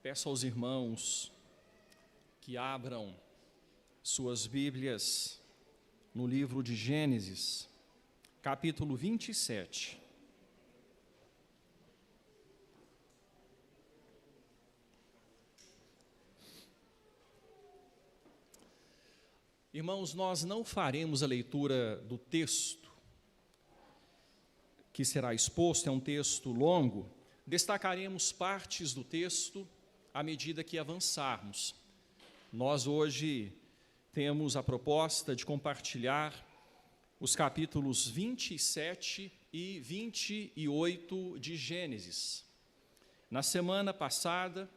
Peço aos irmãos que abram suas Bíblias no livro de Gênesis, capítulo 27. Irmãos, nós não faremos a leitura do texto que será exposto, é um texto longo. Destacaremos partes do texto à medida que avançarmos. Nós hoje temos a proposta de compartilhar os capítulos 27 e 28 de Gênesis. Na semana passada,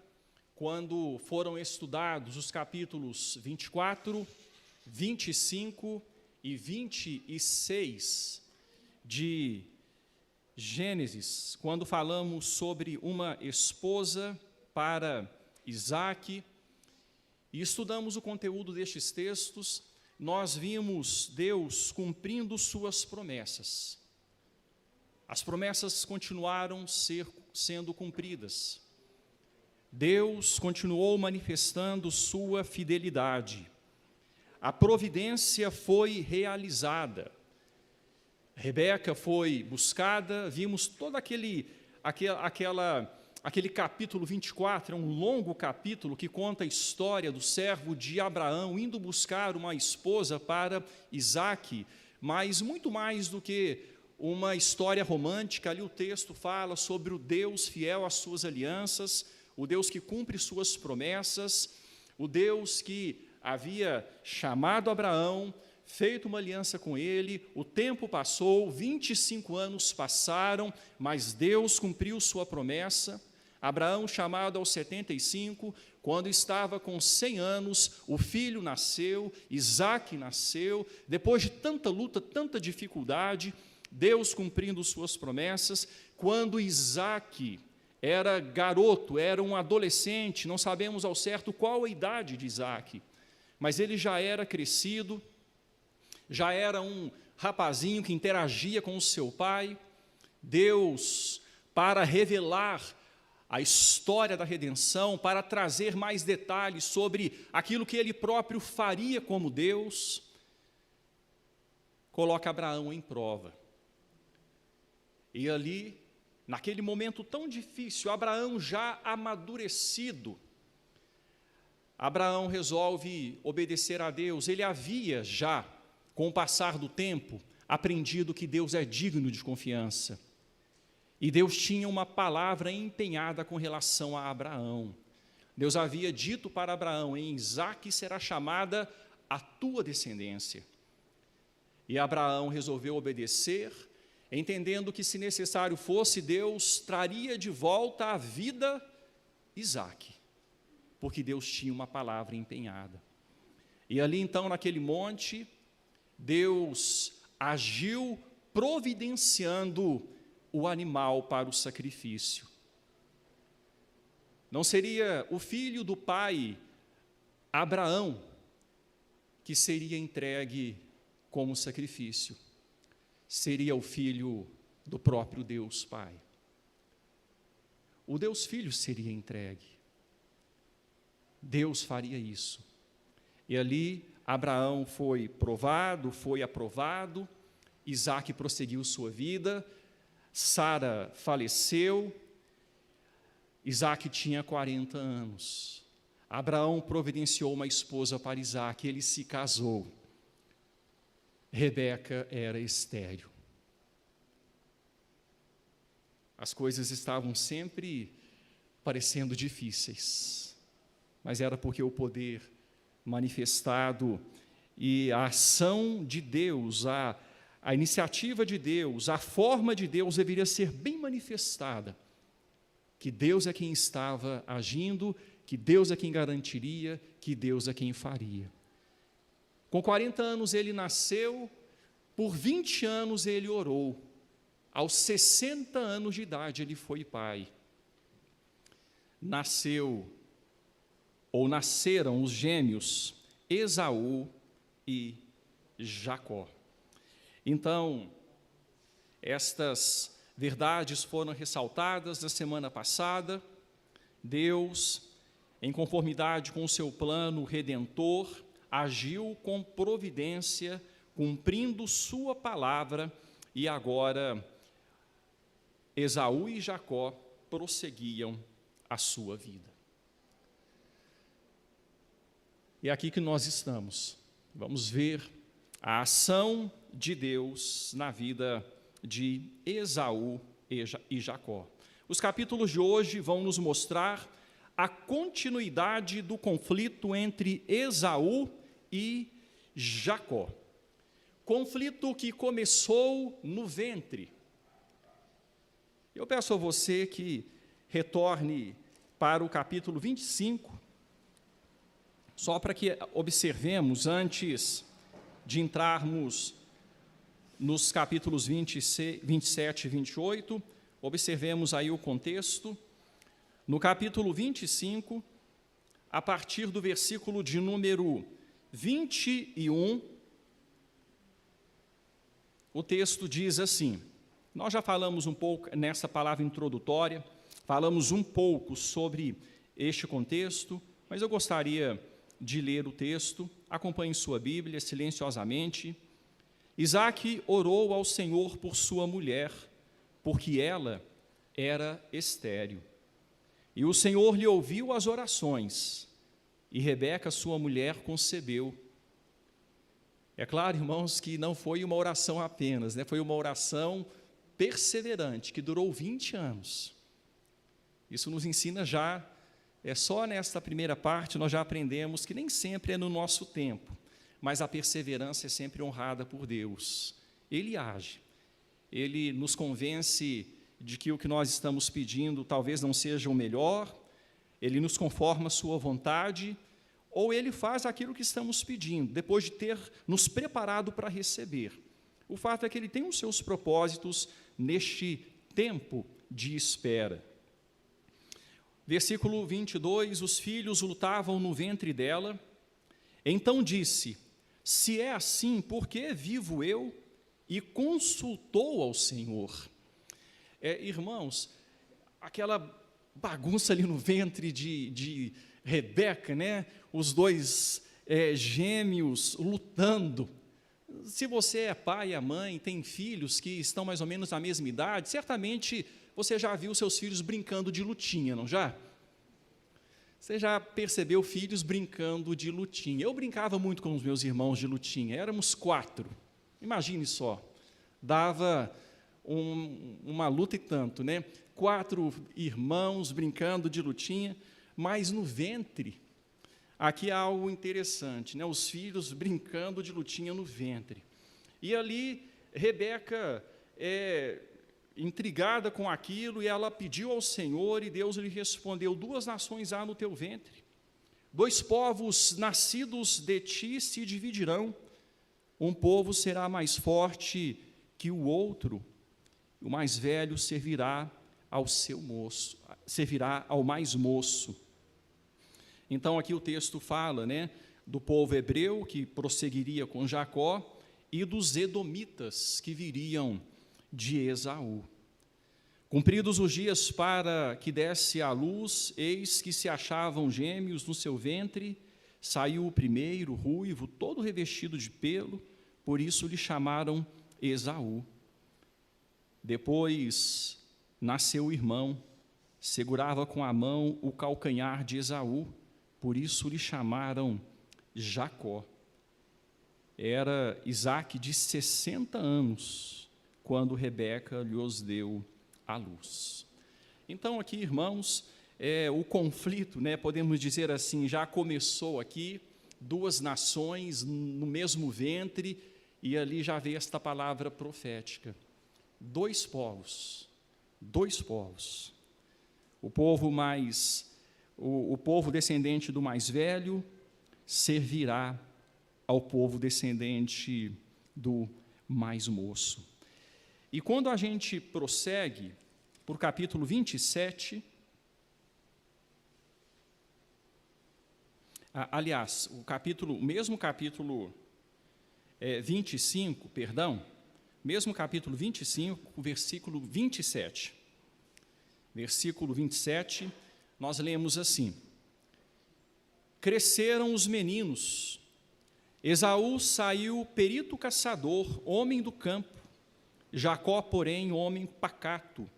quando foram estudados os capítulos 24, 25 e 26 de Gênesis, quando falamos sobre uma esposa para Isaque, e estudamos o conteúdo destes textos, nós vimos Deus cumprindo suas promessas. As promessas continuaram sendo cumpridas. Deus continuou manifestando sua fidelidade. A providência foi realizada. Rebeca foi buscada, vimos todo aquele capítulo 24, é um longo capítulo que conta a história do servo de Abraão indo buscar uma esposa para Isaque, mas muito mais do que uma história romântica, ali o texto fala sobre o Deus fiel às suas alianças, o Deus que cumpre suas promessas, o Deus que havia chamado Abraão, feito uma aliança com ele, o tempo passou, 25 anos passaram, mas Deus cumpriu sua promessa. Abraão, chamado aos 75, quando estava com 100 anos, o filho nasceu, Isaque nasceu, depois de tanta luta, tanta dificuldade, Deus cumprindo suas promessas. Quando Isaque era garoto, era um adolescente, não sabemos ao certo qual a idade de Isaque, mas ele já era crescido, já era um rapazinho que interagia com o seu pai. Deus, para revelar a história da redenção, para trazer mais detalhes sobre aquilo que ele próprio faria como Deus, coloca Abraão em prova. E ali, naquele momento tão difícil, Abraão já amadurecido, Abraão resolve obedecer a Deus. Ele havia já, com o passar do tempo, aprendido que Deus é digno de confiança. E Deus tinha uma palavra empenhada com relação a Abraão. Deus havia dito para Abraão: em Isaque será chamada a tua descendência. E Abraão resolveu obedecer, entendendo que, se necessário fosse, Deus traria de volta à vida Isaque, porque Deus tinha uma palavra empenhada. E ali então, naquele monte, Deus agiu providenciando o animal para o sacrifício. Não seria o filho do pai, Abraão, que seria entregue como sacrifício. Seria o filho do próprio Deus Pai. O Deus Filho seria entregue. Deus faria isso. E ali Abraão foi provado, foi aprovado, Isaque prosseguiu sua vida, Sara faleceu, Isaque tinha 40 anos. Abraão providenciou uma esposa para Isaque, ele se casou. Rebeca era estéril. As coisas estavam sempre parecendo difíceis, mas era porque o poder manifestado e a ação de Deus, a iniciativa de Deus, a forma de Deus deveria ser bem manifestada, que Deus é quem estava agindo, que Deus é quem garantiria, que Deus é quem faria. Com 40 anos ele nasceu, por 20 anos ele orou, aos 60 anos de idade ele foi pai. Nasceram os gêmeos Esaú e Jacó. Então, estas verdades foram ressaltadas na semana passada. Deus em conformidade com o seu plano redentor, agiu com providência, cumprindo sua palavra, e agora Esaú e Jacó prosseguiam a sua vida. É aqui que nós estamos. Vamos ver a ação de Deus na vida de Esaú e Jacó. Os capítulos de hoje vão nos mostrar a continuidade do conflito entre Esaú e Jacó. Conflito que começou no ventre. Eu peço a você que retorne para o capítulo 25, só para que observemos, antes de entrarmos nos capítulos 27 e 28, observemos aí o contexto. No capítulo 25, a partir do versículo de número 21, o texto diz assim, nós já falamos um pouco nessa palavra introdutória, falamos um pouco sobre este contexto, mas eu gostaria de ler o texto. Acompanhe sua Bíblia silenciosamente. Isaque orou ao Senhor por sua mulher, porque ela era estéril. E o Senhor lhe ouviu as orações, e Rebeca, sua mulher, concebeu. É claro, irmãos, que não foi uma oração apenas, né? Foi uma oração perseverante, que durou 20 anos. Isso nos ensina já, só nesta primeira parte, nós já aprendemos que nem sempre é no nosso tempo, mas a perseverança é sempre honrada por Deus. Ele age, Ele nos convence de que o que nós estamos pedindo talvez não seja o melhor, Ele nos conforma a sua vontade, ou Ele faz aquilo que estamos pedindo, depois de ter nos preparado para receber. O fato é que Ele tem os seus propósitos neste tempo de espera. Versículo 22, os filhos lutavam no ventre dela, então disse, se é assim, por que vivo eu? E consultou ao Senhor. Irmãos, aquela bagunça ali no ventre de Rebeca, né? Os dois gêmeos lutando. Se você é pai e a mãe, tem filhos que estão mais ou menos na mesma idade, certamente você já viu seus filhos brincando de lutinha, não já? Você já percebeu filhos brincando de lutinha? Eu brincava muito com os meus irmãos de lutinha, éramos 4. Imagine só, dava uma luta e tanto, né? 4 irmãos brincando de lutinha, mas no ventre, aqui há algo interessante, né? Os filhos brincando de lutinha no ventre. E ali, Rebeca intrigada com aquilo, e ela pediu ao Senhor, e Deus lhe respondeu, 2 nações há no teu ventre, 2 povos nascidos de ti se dividirão, um povo será mais forte que o outro, o mais velho servirá ao mais moço. Então aqui o texto fala, né, do povo hebreu que prosseguiria com Jacó, e dos edomitas que viriam de Esaú. Cumpridos os dias para que desse à luz, eis que se achavam gêmeos no seu ventre, saiu o primeiro, ruivo, todo revestido de pelo, por isso lhe chamaram Esaú. Depois nasceu o irmão, segurava com a mão o calcanhar de Esaú, por isso lhe chamaram Jacó. Era Isaque de 60 anos, quando Rebeca lhes deu a luz. Então aqui, irmãos, o conflito, né, podemos dizer assim, já começou aqui, 2 nações no mesmo ventre, e ali já veio esta palavra profética. 2 povos, 2 povos. O povo descendente do mais velho servirá ao povo descendente do mais moço. E quando a gente prossegue para o capítulo 27, aliás, o mesmo capítulo 25, mesmo capítulo 25, versículo 27. Versículo 27, nós lemos assim, cresceram os meninos. Esaú saiu perito caçador, homem do campo. Jacó, porém, homem pacato,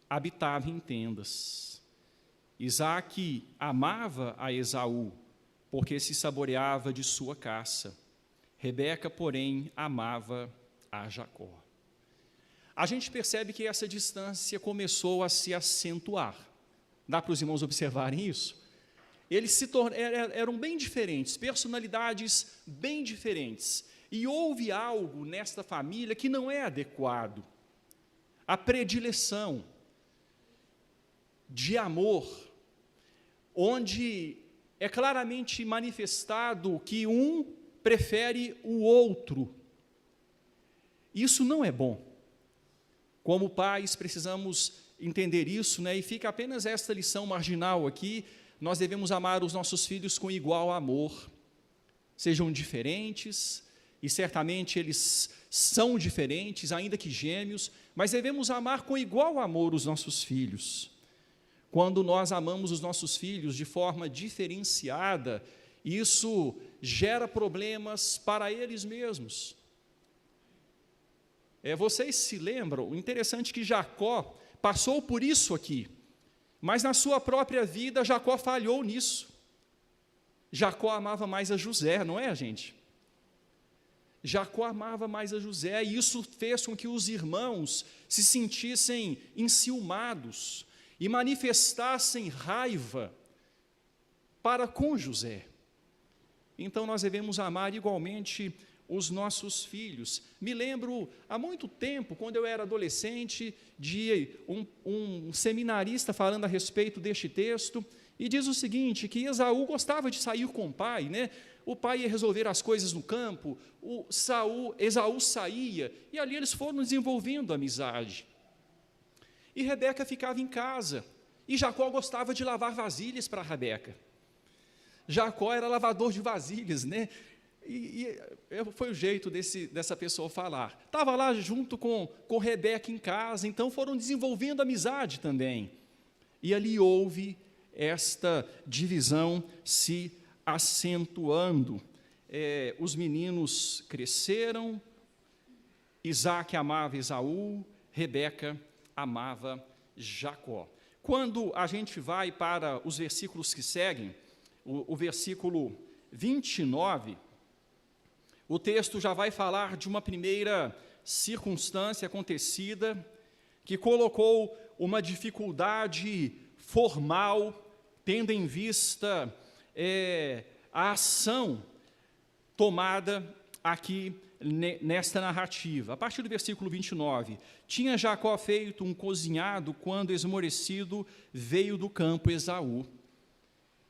habitava em tendas. Isaque amava a Esaú, porque se saboreava de sua caça. Rebeca, porém, amava a Jacó. A gente percebe que essa distância começou a se acentuar. Dá para os irmãos observarem isso? Eles eram bem diferentes, personalidades bem diferentes. E houve algo nesta família que não é adequado. A predileção de amor, onde é claramente manifestado que um prefere o outro. Isso não é bom. Como pais, precisamos entender isso, né? E fica apenas esta lição marginal aqui. Nós devemos amar os nossos filhos com igual amor. Sejam diferentes, e certamente eles são diferentes, ainda que gêmeos, mas devemos amar com igual amor os nossos filhos. Quando nós amamos os nossos filhos de forma diferenciada, isso gera problemas para eles mesmos. Vocês se lembram, o interessante é que Jacó passou por isso aqui, mas na sua própria vida Jacó falhou nisso. Jacó amava mais a José, não é, gente? Jacó amava mais a José, e isso fez com que os irmãos se sentissem enciumados e manifestassem raiva para com José. Então nós devemos amar igualmente os nossos filhos. Me lembro, há muito tempo, quando eu era adolescente, de um seminarista falando a respeito deste texto, e diz o seguinte, que Esaú gostava de sair com o pai, né? O pai ia resolver as coisas no campo, Esaú saía, e ali eles foram desenvolvendo amizade. E Rebeca ficava em casa, e Jacó gostava de lavar vasilhas para Rebeca. Jacó era lavador de vasilhas, né? E foi o jeito dessa pessoa falar. Estava lá junto com Rebeca em casa, então foram desenvolvendo amizade também. E ali houve esta divisão se acentuando. Os meninos cresceram, Isaque amava Esaú, Rebeca amava Jacó. Quando a gente vai para os versículos que seguem, o versículo 29, o texto já vai falar de uma primeira circunstância acontecida que colocou uma dificuldade formal, tendo em vista a ação tomada aqui nesta narrativa. A partir do versículo 29, tinha Jacó feito um cozinhado quando esmorecido veio do campo Esaú.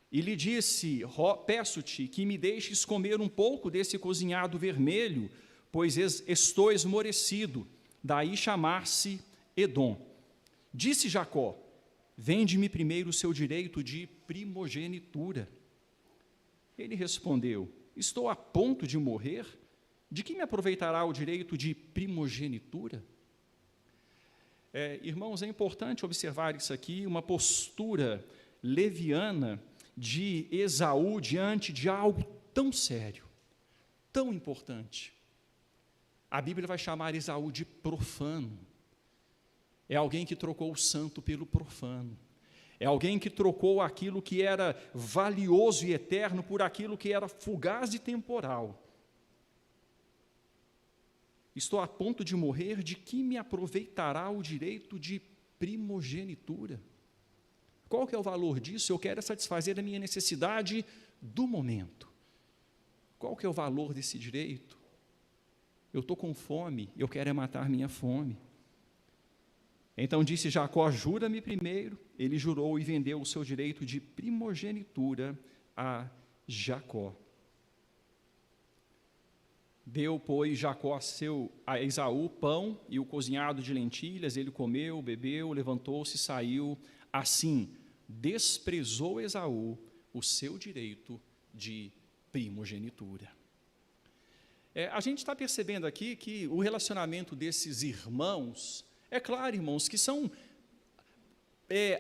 E lhe disse, peço-te que me deixes comer um pouco desse cozinhado vermelho, pois estou esmorecido, daí chamar-se Edom. Disse Jacó, vende-me primeiro o seu direito de primogenitura. Ele respondeu, estou a ponto de morrer, de que me aproveitará o direito de primogenitura? Irmãos, é importante observar isso aqui, uma postura leviana de Esaú diante de algo tão sério, tão importante. A Bíblia vai chamar Esaú de profano. É alguém que trocou o santo pelo profano. É alguém que trocou aquilo que era valioso e eterno por aquilo que era fugaz e temporal. Estou a ponto de morrer, de que me aproveitará o direito de primogenitura? Qual que é o valor disso? Eu quero satisfazer a minha necessidade do momento. Qual que é o valor desse direito? Eu estou com fome, eu quero matar minha fome. Então disse Jacó, jura-me primeiro. Ele jurou e vendeu o seu direito de primogenitura a Jacó. Deu, pois, Jacó a Esaú pão e o cozinhado de lentilhas, ele comeu, bebeu, levantou-se e saiu. Assim, desprezou Esaú o seu direito de primogenitura. A gente está percebendo aqui que o relacionamento desses irmãos, é claro, irmãos, que são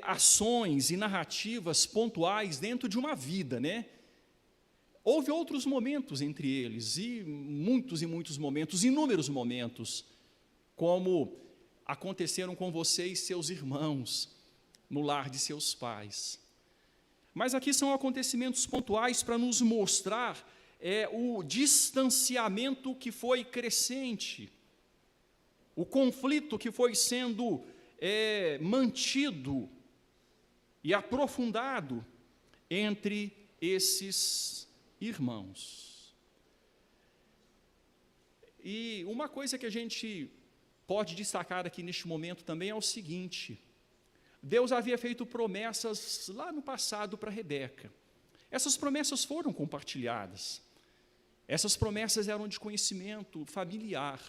ações e narrativas pontuais dentro de uma vida, né? houve outros momentos entre eles, e muitos momentos, inúmeros momentos, como aconteceram com você e seus irmãos no lar de seus pais. Mas aqui são acontecimentos pontuais para nos mostrar o distanciamento que foi crescente, o conflito que foi sendo mantido e aprofundado entre esses irmãos. E uma coisa que a gente pode destacar aqui neste momento também é o seguinte: Deus havia feito promessas lá no passado para Rebeca. Essas promessas foram compartilhadas. Essas promessas eram de conhecimento familiar.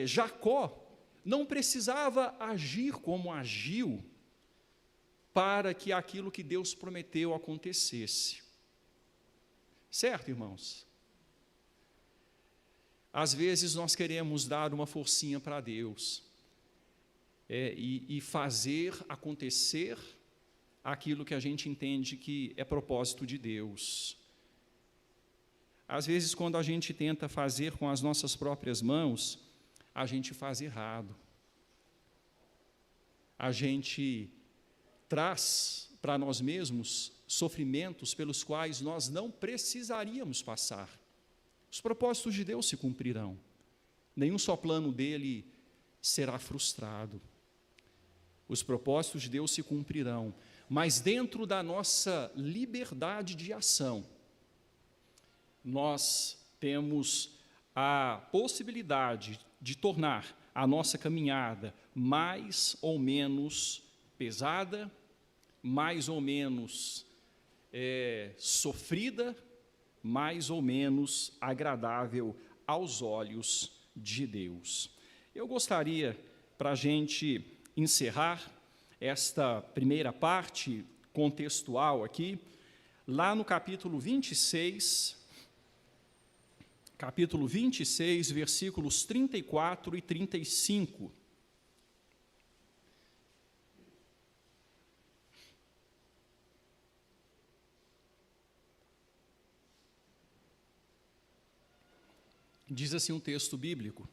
Jacó não precisava agir como agiu para que aquilo que Deus prometeu acontecesse. Certo, irmãos? Às vezes nós queremos dar uma forcinha para Deus e fazer acontecer aquilo que a gente entende que é propósito de Deus. Às vezes, quando a gente tenta fazer com as nossas próprias mãos, a gente faz errado. A gente traz para nós mesmos sofrimentos pelos quais nós não precisaríamos passar. Os propósitos de Deus se cumprirão. Nenhum só plano dele será frustrado. Os propósitos de Deus se cumprirão, mas dentro da nossa liberdade de ação, nós temos a possibilidade de tornar a nossa caminhada mais ou menos pesada, mais ou menos sofrida, mais ou menos agradável aos olhos de Deus. Eu gostaria, para a gente encerrar esta primeira parte contextual aqui, lá no capítulo 26, versículos 34 e 35. Diz assim um texto bíblico: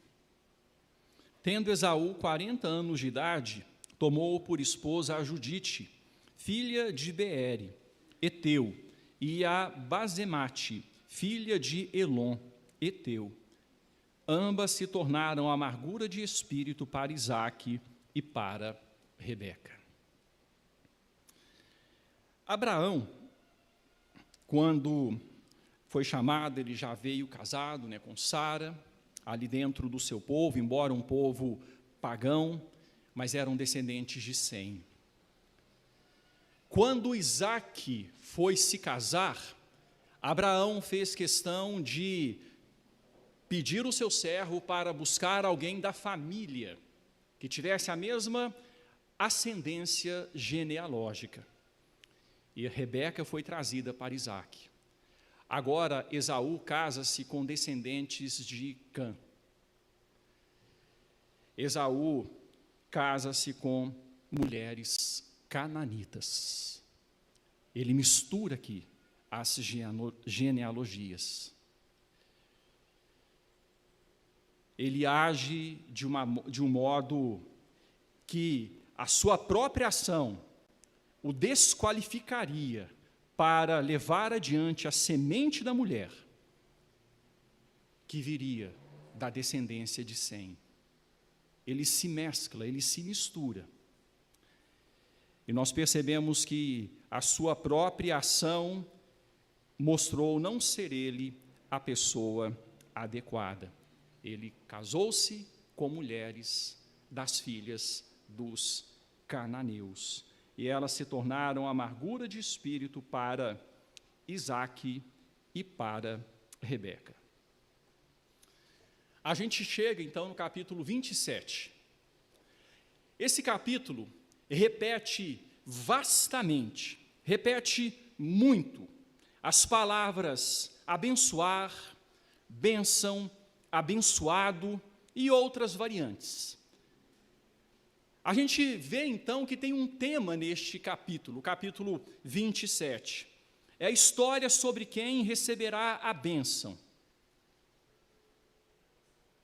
Tendo Esaú 40 anos de idade, tomou por esposa a Judite, filha de Beere, Eteu, e a Basemate, filha de Elon, Eteu. Ambas se tornaram amargura de espírito para Isaque e para Rebeca. Abraão, quando foi chamado, ele já veio casado, com Sara, ali dentro do seu povo, embora um povo pagão, mas eram descendentes de Sem. Quando Isaque foi se casar, Abraão fez questão de pedir o seu servo para buscar alguém da família, que tivesse a mesma ascendência genealógica. E Rebeca foi trazida para Isaque. Agora, Esaú casa-se com descendentes de Cã. Esaú casa-se com mulheres cananitas. Ele mistura aqui as genealogias. Ele age de um modo que a sua própria ação o desqualificaria para levar adiante a semente da mulher que viria da descendência de Sem. Ele se mescla, ele se mistura. E nós percebemos que a sua própria ação mostrou não ser ele a pessoa adequada. Ele casou-se com mulheres das filhas dos cananeus. E elas se tornaram amargura de espírito para Isaque e para Rebeca. A gente chega, então, no capítulo 27. Esse capítulo repete vastamente, repete muito, as palavras abençoar, bênção, abençoado e outras variantes. A gente vê então que tem um tema neste capítulo, o capítulo 27. É a história sobre quem receberá a bênção.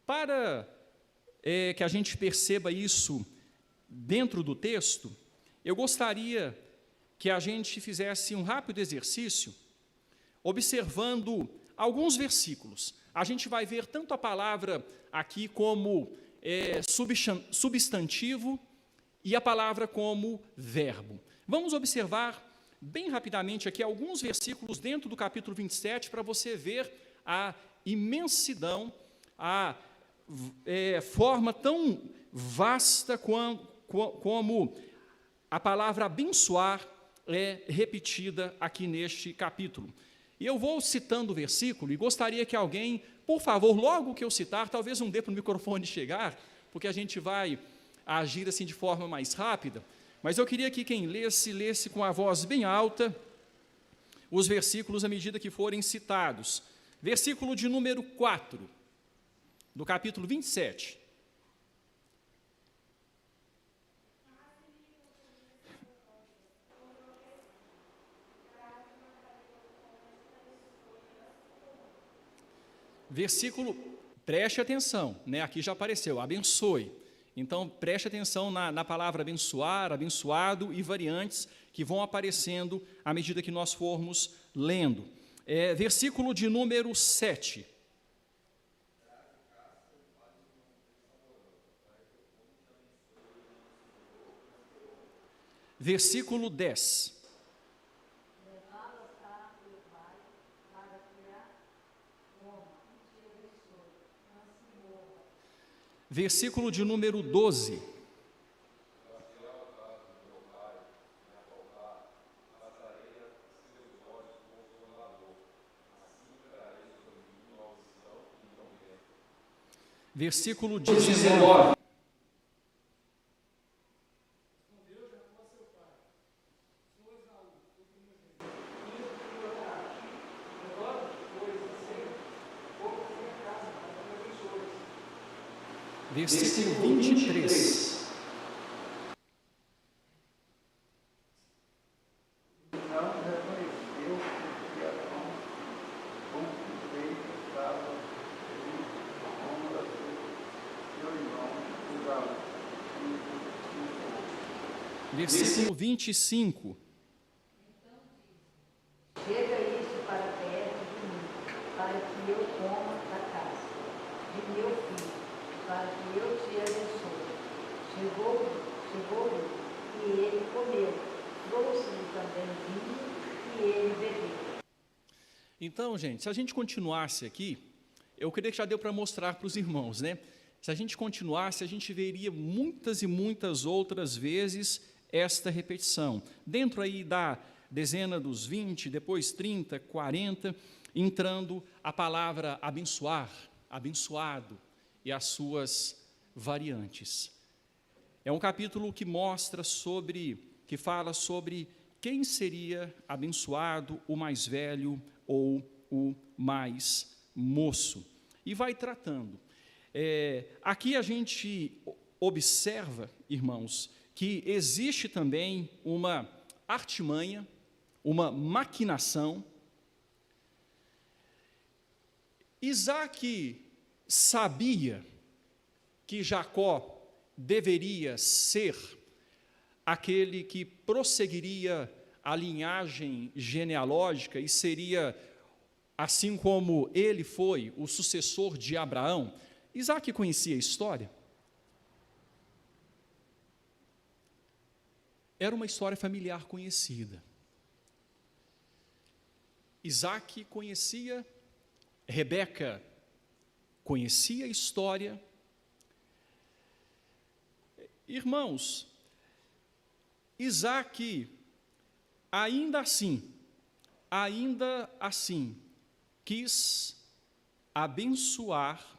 Para que a gente perceba isso dentro do texto, eu gostaria que a gente fizesse um rápido exercício, observando alguns versículos. A gente vai ver tanto a palavra aqui como substantivo e a palavra como verbo. Vamos observar bem rapidamente aqui alguns versículos dentro do capítulo 27 para você ver a imensidão, a forma tão vasta como a palavra abençoar é repetida aqui neste capítulo. E eu vou citando o versículo e gostaria que alguém, por favor, logo que eu citar, talvez não dê para o microfone chegar, porque a gente vai agir assim de forma mais rápida, mas eu queria que quem lesse com a voz bem alta os versículos à medida que forem citados. Versículo de número 4, do capítulo 27. Versículo, preste atenção, né? Aqui já apareceu, abençoe. Então, preste atenção na palavra abençoar, abençoado e variantes que vão aparecendo à medida que nós formos lendo. Versículo de número 7. Versículo 10. Versículo de número 12. Versículo 19. Versículo 23. Versículo 25. Chega isso para perto de mim, para que eu coma da casa de meu filho, para que eu te abençoe. Chegou e ele comeu, trouxe-lhe também vinho e ele bebeu. Então, gente, se a gente continuasse aqui, eu creio que já deu para mostrar para os irmãos, né? Se a gente continuasse, a gente veria muitas e muitas outras vezes esta repetição. Dentro aí da dezena dos 20, depois 30, 40, entrando a palavra abençoar, abençoado e as suas variantes. É um capítulo que que fala sobre quem seria abençoado, o mais velho ou o mais moço. E vai tratando. Aqui a gente observa, irmãos, que existe também uma artimanha, uma maquinação. Isaac sabia que Jacó deveria ser aquele que prosseguiria a linhagem genealógica e seria, assim como ele foi, o sucessor de Abraão. Isaac conhecia a história? Era uma história familiar conhecida. Isaac conhecia, Rebeca conhecia a história. Irmãos, Isaac, ainda assim, quis abençoar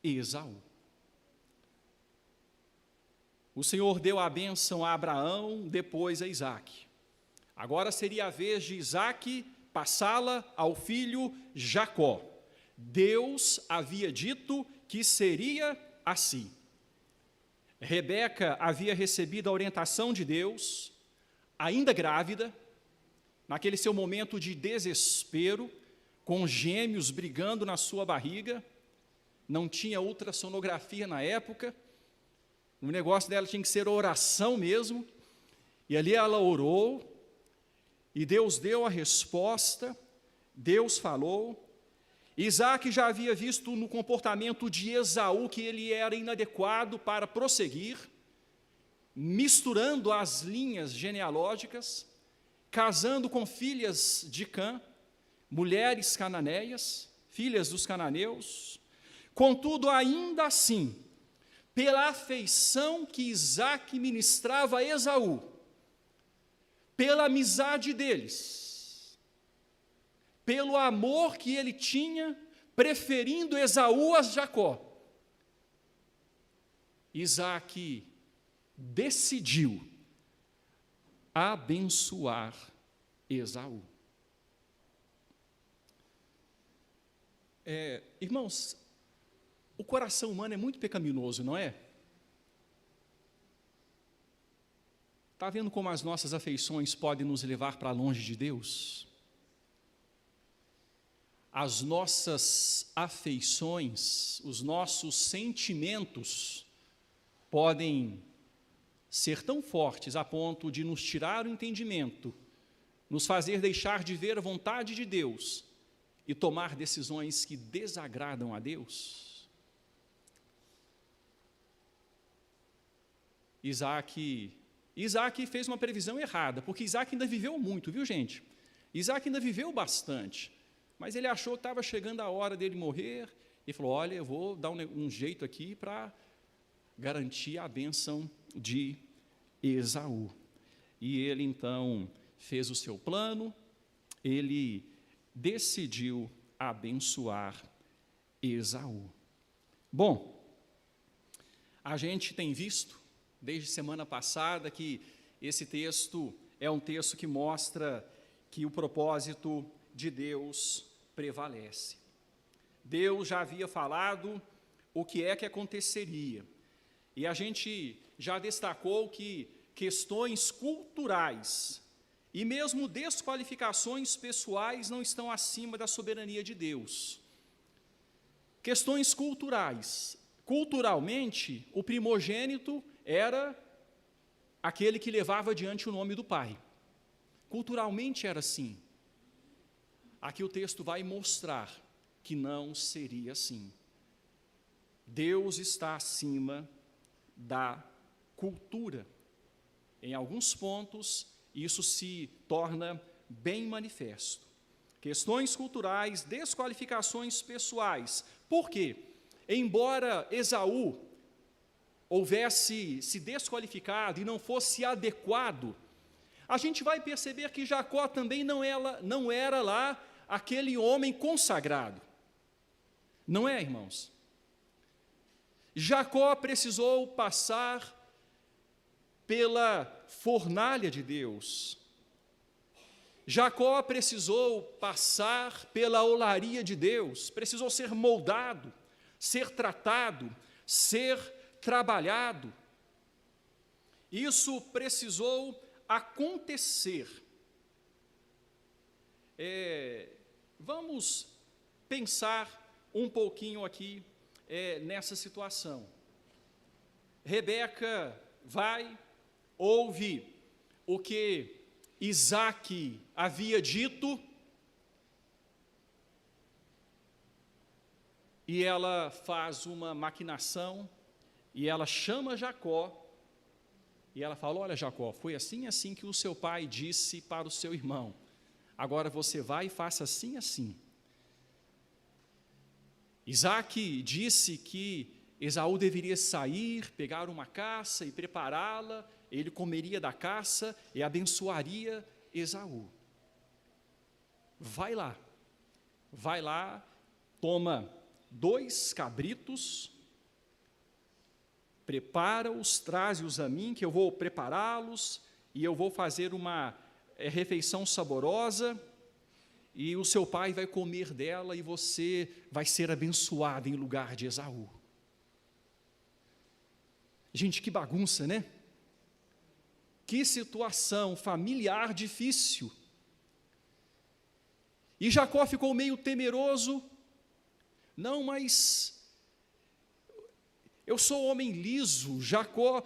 Esaú. O Senhor deu a bênção a Abraão, depois a Isaac. Agora seria a vez de Isaac passá-la ao filho Jacó. Deus havia dito que seria assim. Rebeca havia recebido a orientação de Deus, ainda grávida, naquele seu momento de desespero, com gêmeos brigando na sua barriga, não tinha ultrassonografia na época, o negócio dela tinha que ser oração mesmo, e ali ela orou, e Deus deu a resposta, Deus falou. Isaac já havia visto no comportamento de Esaú que ele era inadequado para prosseguir, misturando as linhas genealógicas, casando com filhas de Cã, mulheres cananeias, filhas dos cananeus. Contudo, ainda assim, pela afeição que Isaac ministrava a Esaú, pela amizade deles, pelo amor que ele tinha, preferindo Esaú a Jacó, Isaac decidiu abençoar Esaú. Irmãos, o coração humano é muito pecaminoso, não é? Está vendo como as nossas afeições podem nos levar para longe de Deus? As nossas afeições, os nossos sentimentos podem ser tão fortes a ponto de nos tirar o entendimento, nos fazer deixar de ver a vontade de Deus e tomar decisões que desagradam a Deus. Isaac fez uma previsão errada, porque Isaac ainda viveu muito, viu, gente? Isaac ainda viveu bastante, mas ele achou que estava chegando a hora dele morrer, e falou, olha, eu vou dar um jeito aqui para garantir a bênção de Esaú. E ele, então, fez o seu plano, ele decidiu abençoar Esaú. Bom, a gente tem visto, desde semana passada, que esse texto é um texto que mostra que o propósito de Deus prevalece. Deus já havia falado o que é que aconteceria, e a gente já destacou que questões culturais e mesmo desqualificações pessoais não estão acima da soberania de Deus. Questões culturais. Culturalmente, o primogênito era aquele que levava adiante o nome do pai. Culturalmente era assim. Aqui o texto vai mostrar que não seria assim. Deus está acima da cultura. Em alguns pontos, isso se torna bem manifesto. Questões culturais, desqualificações pessoais. Por quê? Embora Esaú houvesse se desqualificado e não fosse adequado, a gente vai perceber que Jacó também não era lá aquele homem consagrado. Não é, irmãos? Jacó precisou passar pela fornalha de Deus. Jacó precisou passar pela olaria de Deus, precisou ser moldado, ser tratado, ser trabalhado. Isso precisou acontecer. Vamos pensar um pouquinho aqui nessa situação. Rebeca ouve o que Isaac havia dito, e ela faz uma maquinação, e ela chama Jacó, e ela fala, olha Jacó, foi assim assim que o seu pai disse para o seu irmão, agora você vai e faça assim assim. Isaac disse que Esaú deveria sair, pegar uma caça e prepará-la, ele comeria da caça e abençoaria Esaú. Vai lá, toma 2 cabritos, prepara-os, traze-os a mim, que eu vou prepará-los, e eu vou fazer uma refeição saborosa, e o seu pai vai comer dela, e você vai ser abençoado em lugar de Esaú. Gente, que bagunça, né? Que situação familiar difícil. E Jacó ficou meio temeroso. Não, mas eu sou homem liso,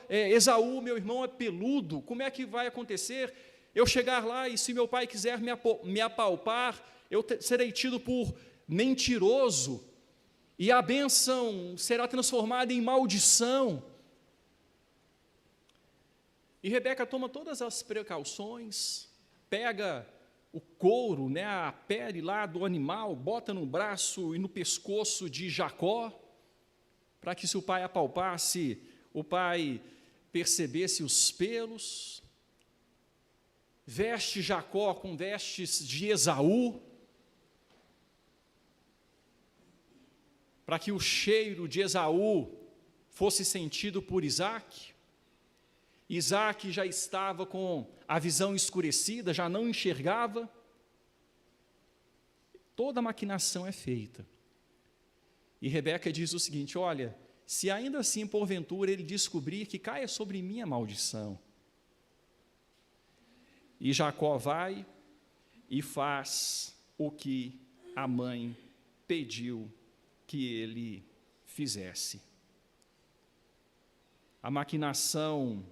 Esaú, meu irmão, é peludo, como é que vai acontecer? Eu chegar lá e se meu pai quiser me apalpar, eu serei tido por mentiroso, e a bênção será transformada em maldição. E Rebeca toma todas as precauções, pega o couro, né, a pele lá do animal, bota no braço e no pescoço de Jacó, para que se o pai apalpasse, o pai percebesse os pelos. Veste Jacó com vestes de Esaú, para que o cheiro de Esaú fosse sentido por Isaque. Isaque já estava com a visão escurecida, já não enxergava. Toda a maquinação é feita. E Rebeca diz o seguinte: olha, se ainda assim, porventura, ele descobrir, que caia sobre mim a maldição. E Jacó vai e faz o que a mãe pediu que ele fizesse. A maquinação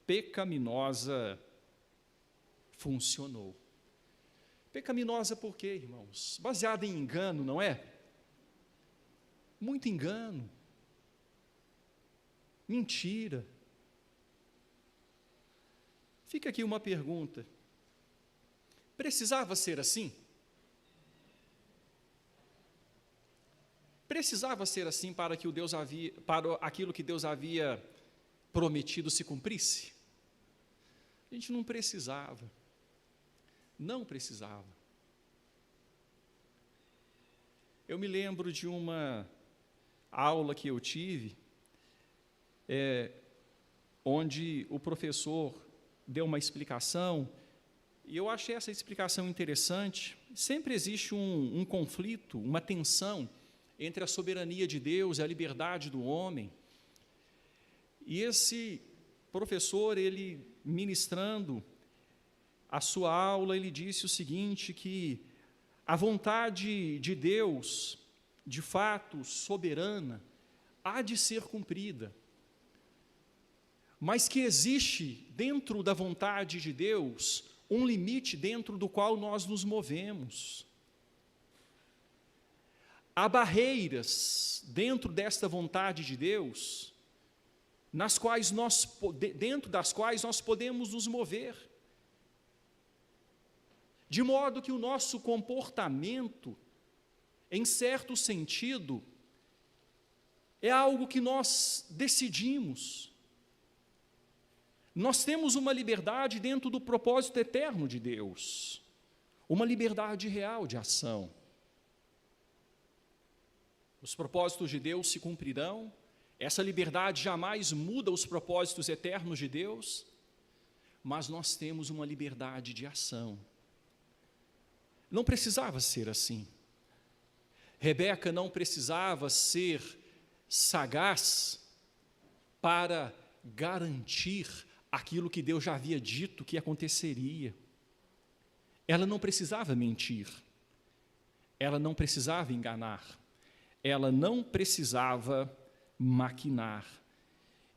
pecaminosa funcionou. Pecaminosa por quê, irmãos? Baseada em engano, não é? Muito engano. Mentira. Fica aqui uma pergunta. Precisava ser assim? Precisava ser assim para aquilo que Deus havia prometido se cumprisse? A gente não precisava. Não precisava. Eu me lembro de uma aula que eu tive, onde o professor deu uma explicação, e eu achei essa explicação interessante. Sempre existe um conflito, uma tensão entre a soberania de Deus e a liberdade do homem. E esse professor, ele ministrando a sua aula, ele disse o seguinte, que a vontade de Deus, de fato soberana, há de ser cumprida, mas que existe dentro da vontade de Deus um limite dentro do qual nós nos movemos. Há barreiras dentro desta vontade de Deus, dentro das quais nós podemos nos mover, de modo que o nosso comportamento, em certo sentido, é algo que nós decidimos. Nós temos uma liberdade dentro do propósito eterno de Deus, uma liberdade real de ação. Os propósitos de Deus se cumprirão, essa liberdade jamais muda os propósitos eternos de Deus, mas nós temos uma liberdade de ação. Não precisava ser assim. Rebeca não precisava ser sagaz para garantir aquilo que Deus já havia dito que aconteceria. Ela não precisava mentir, ela não precisava enganar, ela não precisava maquinar.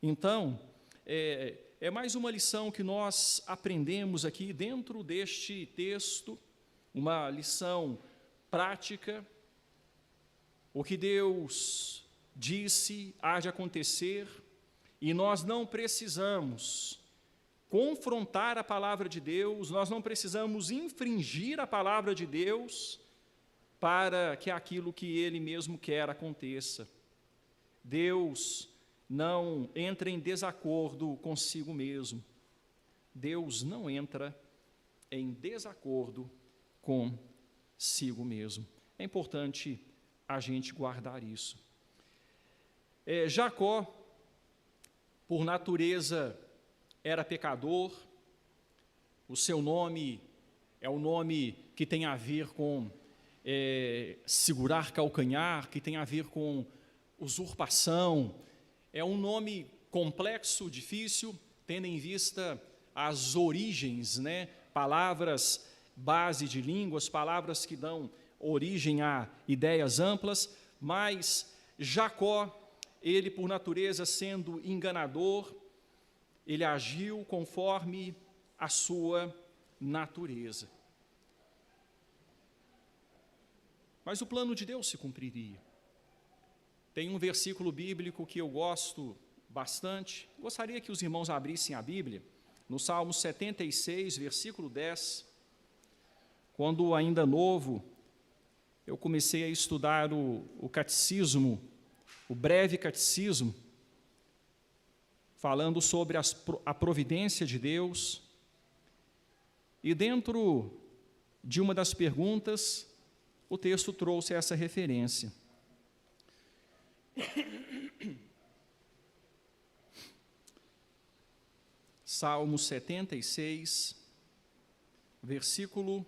Então, é mais uma lição que nós aprendemos aqui dentro deste texto, uma lição prática. O que Deus disse há de acontecer, e nós não precisamos confrontar a palavra de Deus, nós não precisamos infringir a palavra de Deus para que aquilo que Ele mesmo quer aconteça. Deus não entra em desacordo consigo mesmo. Deus não entra em desacordo consigo mesmo. É importante a gente guardar isso. Jacó, por natureza, era pecador. O seu nome é um nome que tem a ver com segurar calcanhar, que tem a ver com usurpação. É um nome complexo, difícil, tendo em vista as origens, né? Palavras base de línguas, palavras que dão origem a ideias amplas, mas Jacó, ele por natureza sendo enganador, ele agiu conforme a sua natureza. Mas o plano de Deus se cumpriria. Tem um versículo bíblico que eu gosto bastante, gostaria que os irmãos abrissem a Bíblia, no Salmo 76, versículo 10, quando ainda novo, eu comecei a estudar o catecismo, o breve catecismo, falando sobre a providência de Deus, e dentro de uma das perguntas, o texto trouxe essa referência. Salmo 76, versículo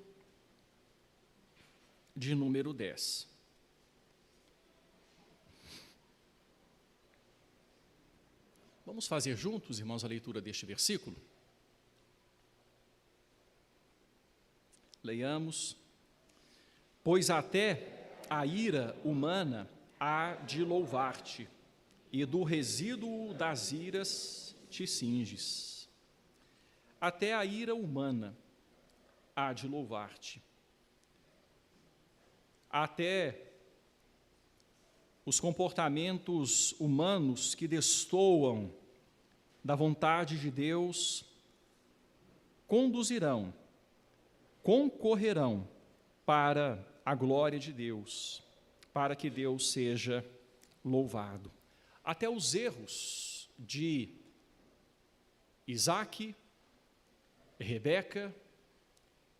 de número 10. Vamos fazer juntos, irmãos, a leitura deste versículo? Leiamos. Pois até a ira humana há de louvar-te, e do resíduo das iras te cinges. Até a ira humana há de louvar-te. Até os comportamentos humanos que destoam da vontade de Deus conduzirão, concorrerão para a glória de Deus, para que Deus seja louvado. Até os erros de Isaque, Rebeca,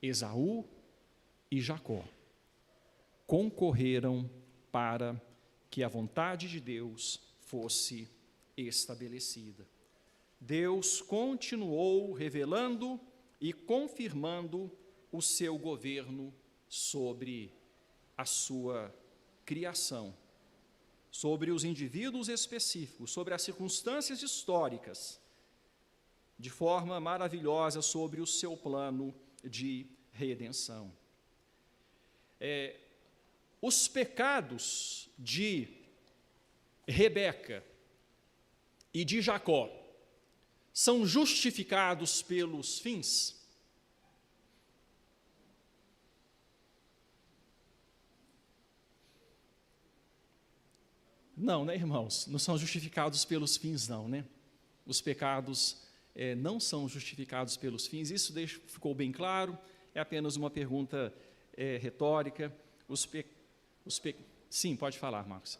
Esaú e Jacó concorreram para que a vontade de Deus fosse estabelecida. Deus continuou revelando e confirmando o seu governo sobre a sua criação, sobre os indivíduos específicos, sobre as circunstâncias históricas, de forma maravilhosa sobre o seu plano de redenção. Os pecados de Rebeca e de Jacó são justificados pelos fins? Não, né, irmãos? Não são justificados pelos fins, não, né? Os pecados não são justificados pelos fins, isso ficou bem claro, é apenas uma pergunta retórica. Sim, pode falar, Marcos.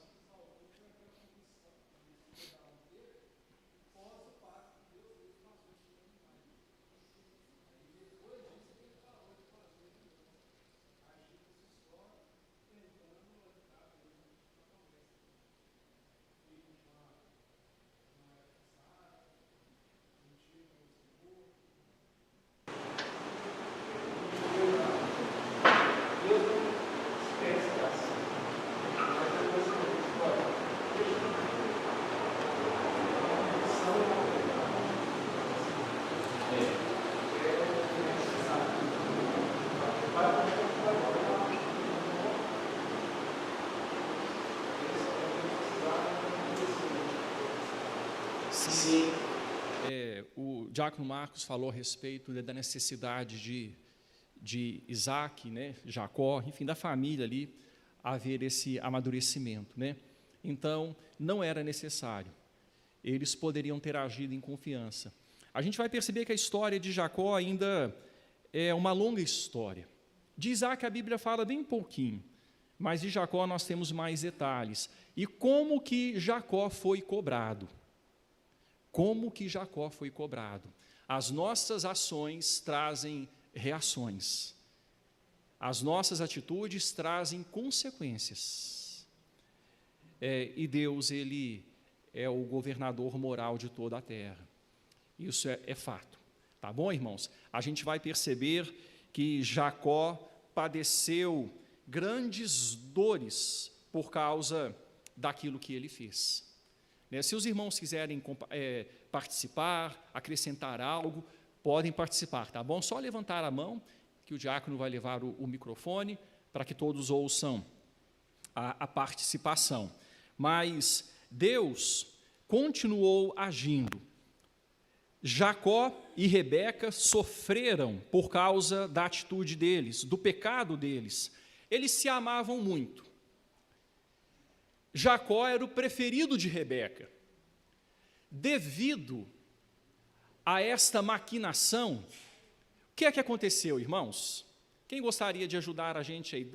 Sim. O diácono Marcos falou a respeito da necessidade de Isaque, né, Jacó, enfim, da família ali, haver esse amadurecimento, né? Então, não era necessário. Eles poderiam ter agido em confiança. A gente vai perceber que a história de Jacó ainda é uma longa história. De Isaque a Bíblia fala bem pouquinho, mas de Jacó nós temos mais detalhes. E como que Jacó foi cobrado? Como que Jacó foi cobrado? As nossas ações trazem reações. As nossas atitudes trazem consequências. E Deus, Ele é o governador moral de toda a terra. Isso é fato. Tá bom, irmãos? A gente vai perceber que Jacó padeceu grandes dores por causa daquilo que ele fez. né? Se os irmãos quiserem participar, acrescentar algo, podem participar, tá bom? Só levantar a mão, que o diácono vai levar o microfone, para que todos ouçam a participação. Mas Deus continuou agindo. Jacó e Rebeca sofreram por causa da atitude deles, do pecado deles. Eles se amavam muito. Jacó era o preferido de Rebeca. Devido a esta maquinação, o que é que aconteceu, irmãos? Quem gostaria de ajudar a gente aí?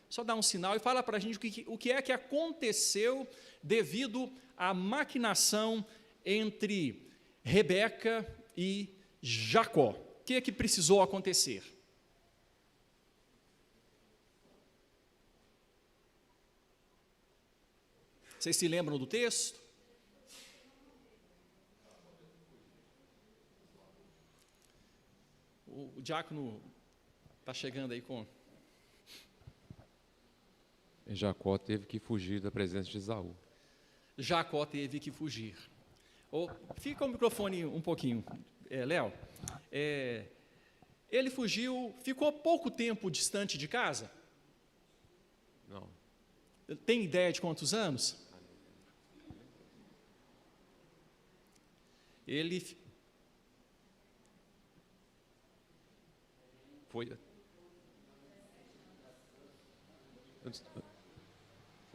Só dá um sinal e fala para a gente o que é que aconteceu devido à maquinação entre Rebeca e Jacó. O que é que precisou acontecer? Vocês se lembram do texto? O diácono está chegando aí com... Jacó teve que fugir da presença de Esaú. Jacó teve que fugir. Fica o microfone um pouquinho, Léo. Ele fugiu, ficou pouco tempo distante de casa? Não. Tem ideia de quantos anos? Ele foi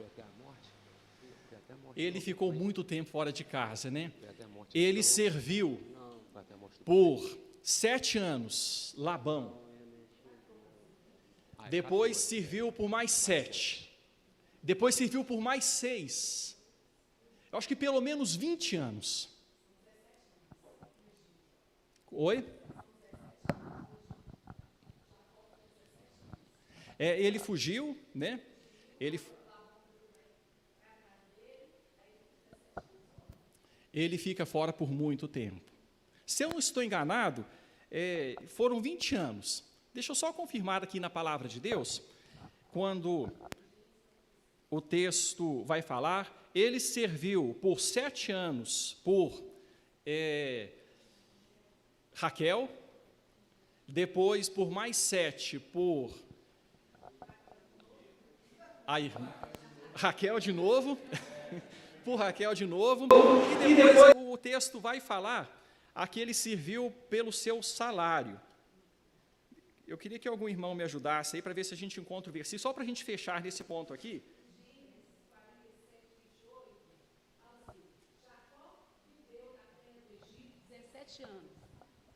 até a morte? Foi até a morte. Ele ficou muito tempo fora de casa, né? Foi até a morte. Ele serviu Foi até a morte do por 7 anos Labão. Depois serviu por mais 7. Depois serviu por mais 6. Eu acho que pelo menos 20 anos. Oi? Ele fugiu, né? Ele fica fora por muito tempo. Se eu não estou enganado, foram 20 anos. Deixa eu só confirmar aqui na palavra de Deus, quando o texto vai falar, ele serviu por 7 anos por Raquel, depois por mais 7 por a irmã Raquel de novo, por Raquel de novo, e depois o texto vai falar, aqui ele serviu pelo seu salário. Eu queria que algum irmão me ajudasse aí para ver se a gente encontra o versículo, só para a gente fechar nesse ponto aqui.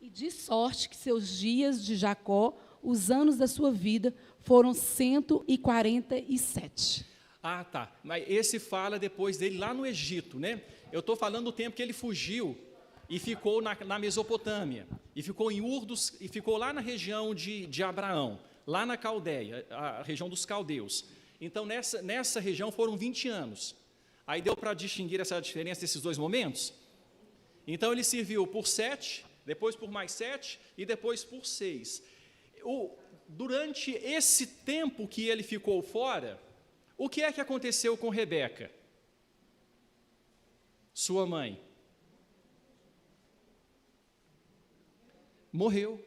E de sorte que seus dias de Jacó, os anos da sua vida, foram 147. Ah, tá. Mas esse fala depois dele lá no Egito, né? Eu estou falando do tempo que ele fugiu e ficou na Mesopotâmia, e ficou em Ur e ficou lá na região de Abraão, lá na Caldeia, a região dos caldeus. Então, nessa região foram 20 anos. Aí deu para distinguir essa diferença desses dois momentos? Então, ele serviu por 7, depois por mais 7 e depois por 6. Durante esse tempo que ele ficou fora, o que é que aconteceu com Rebeca? Sua mãe morreu.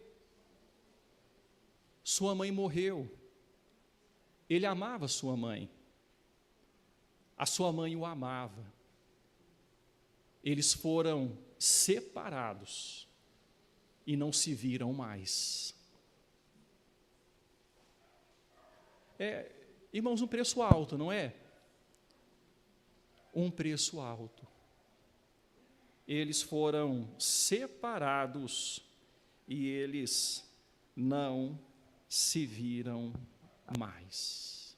Sua mãe morreu. Ele amava sua mãe. A sua mãe o amava. Eles foram separados e não se viram mais. Irmãos, um preço alto, não é? Um preço alto. Eles foram separados e eles não se viram mais.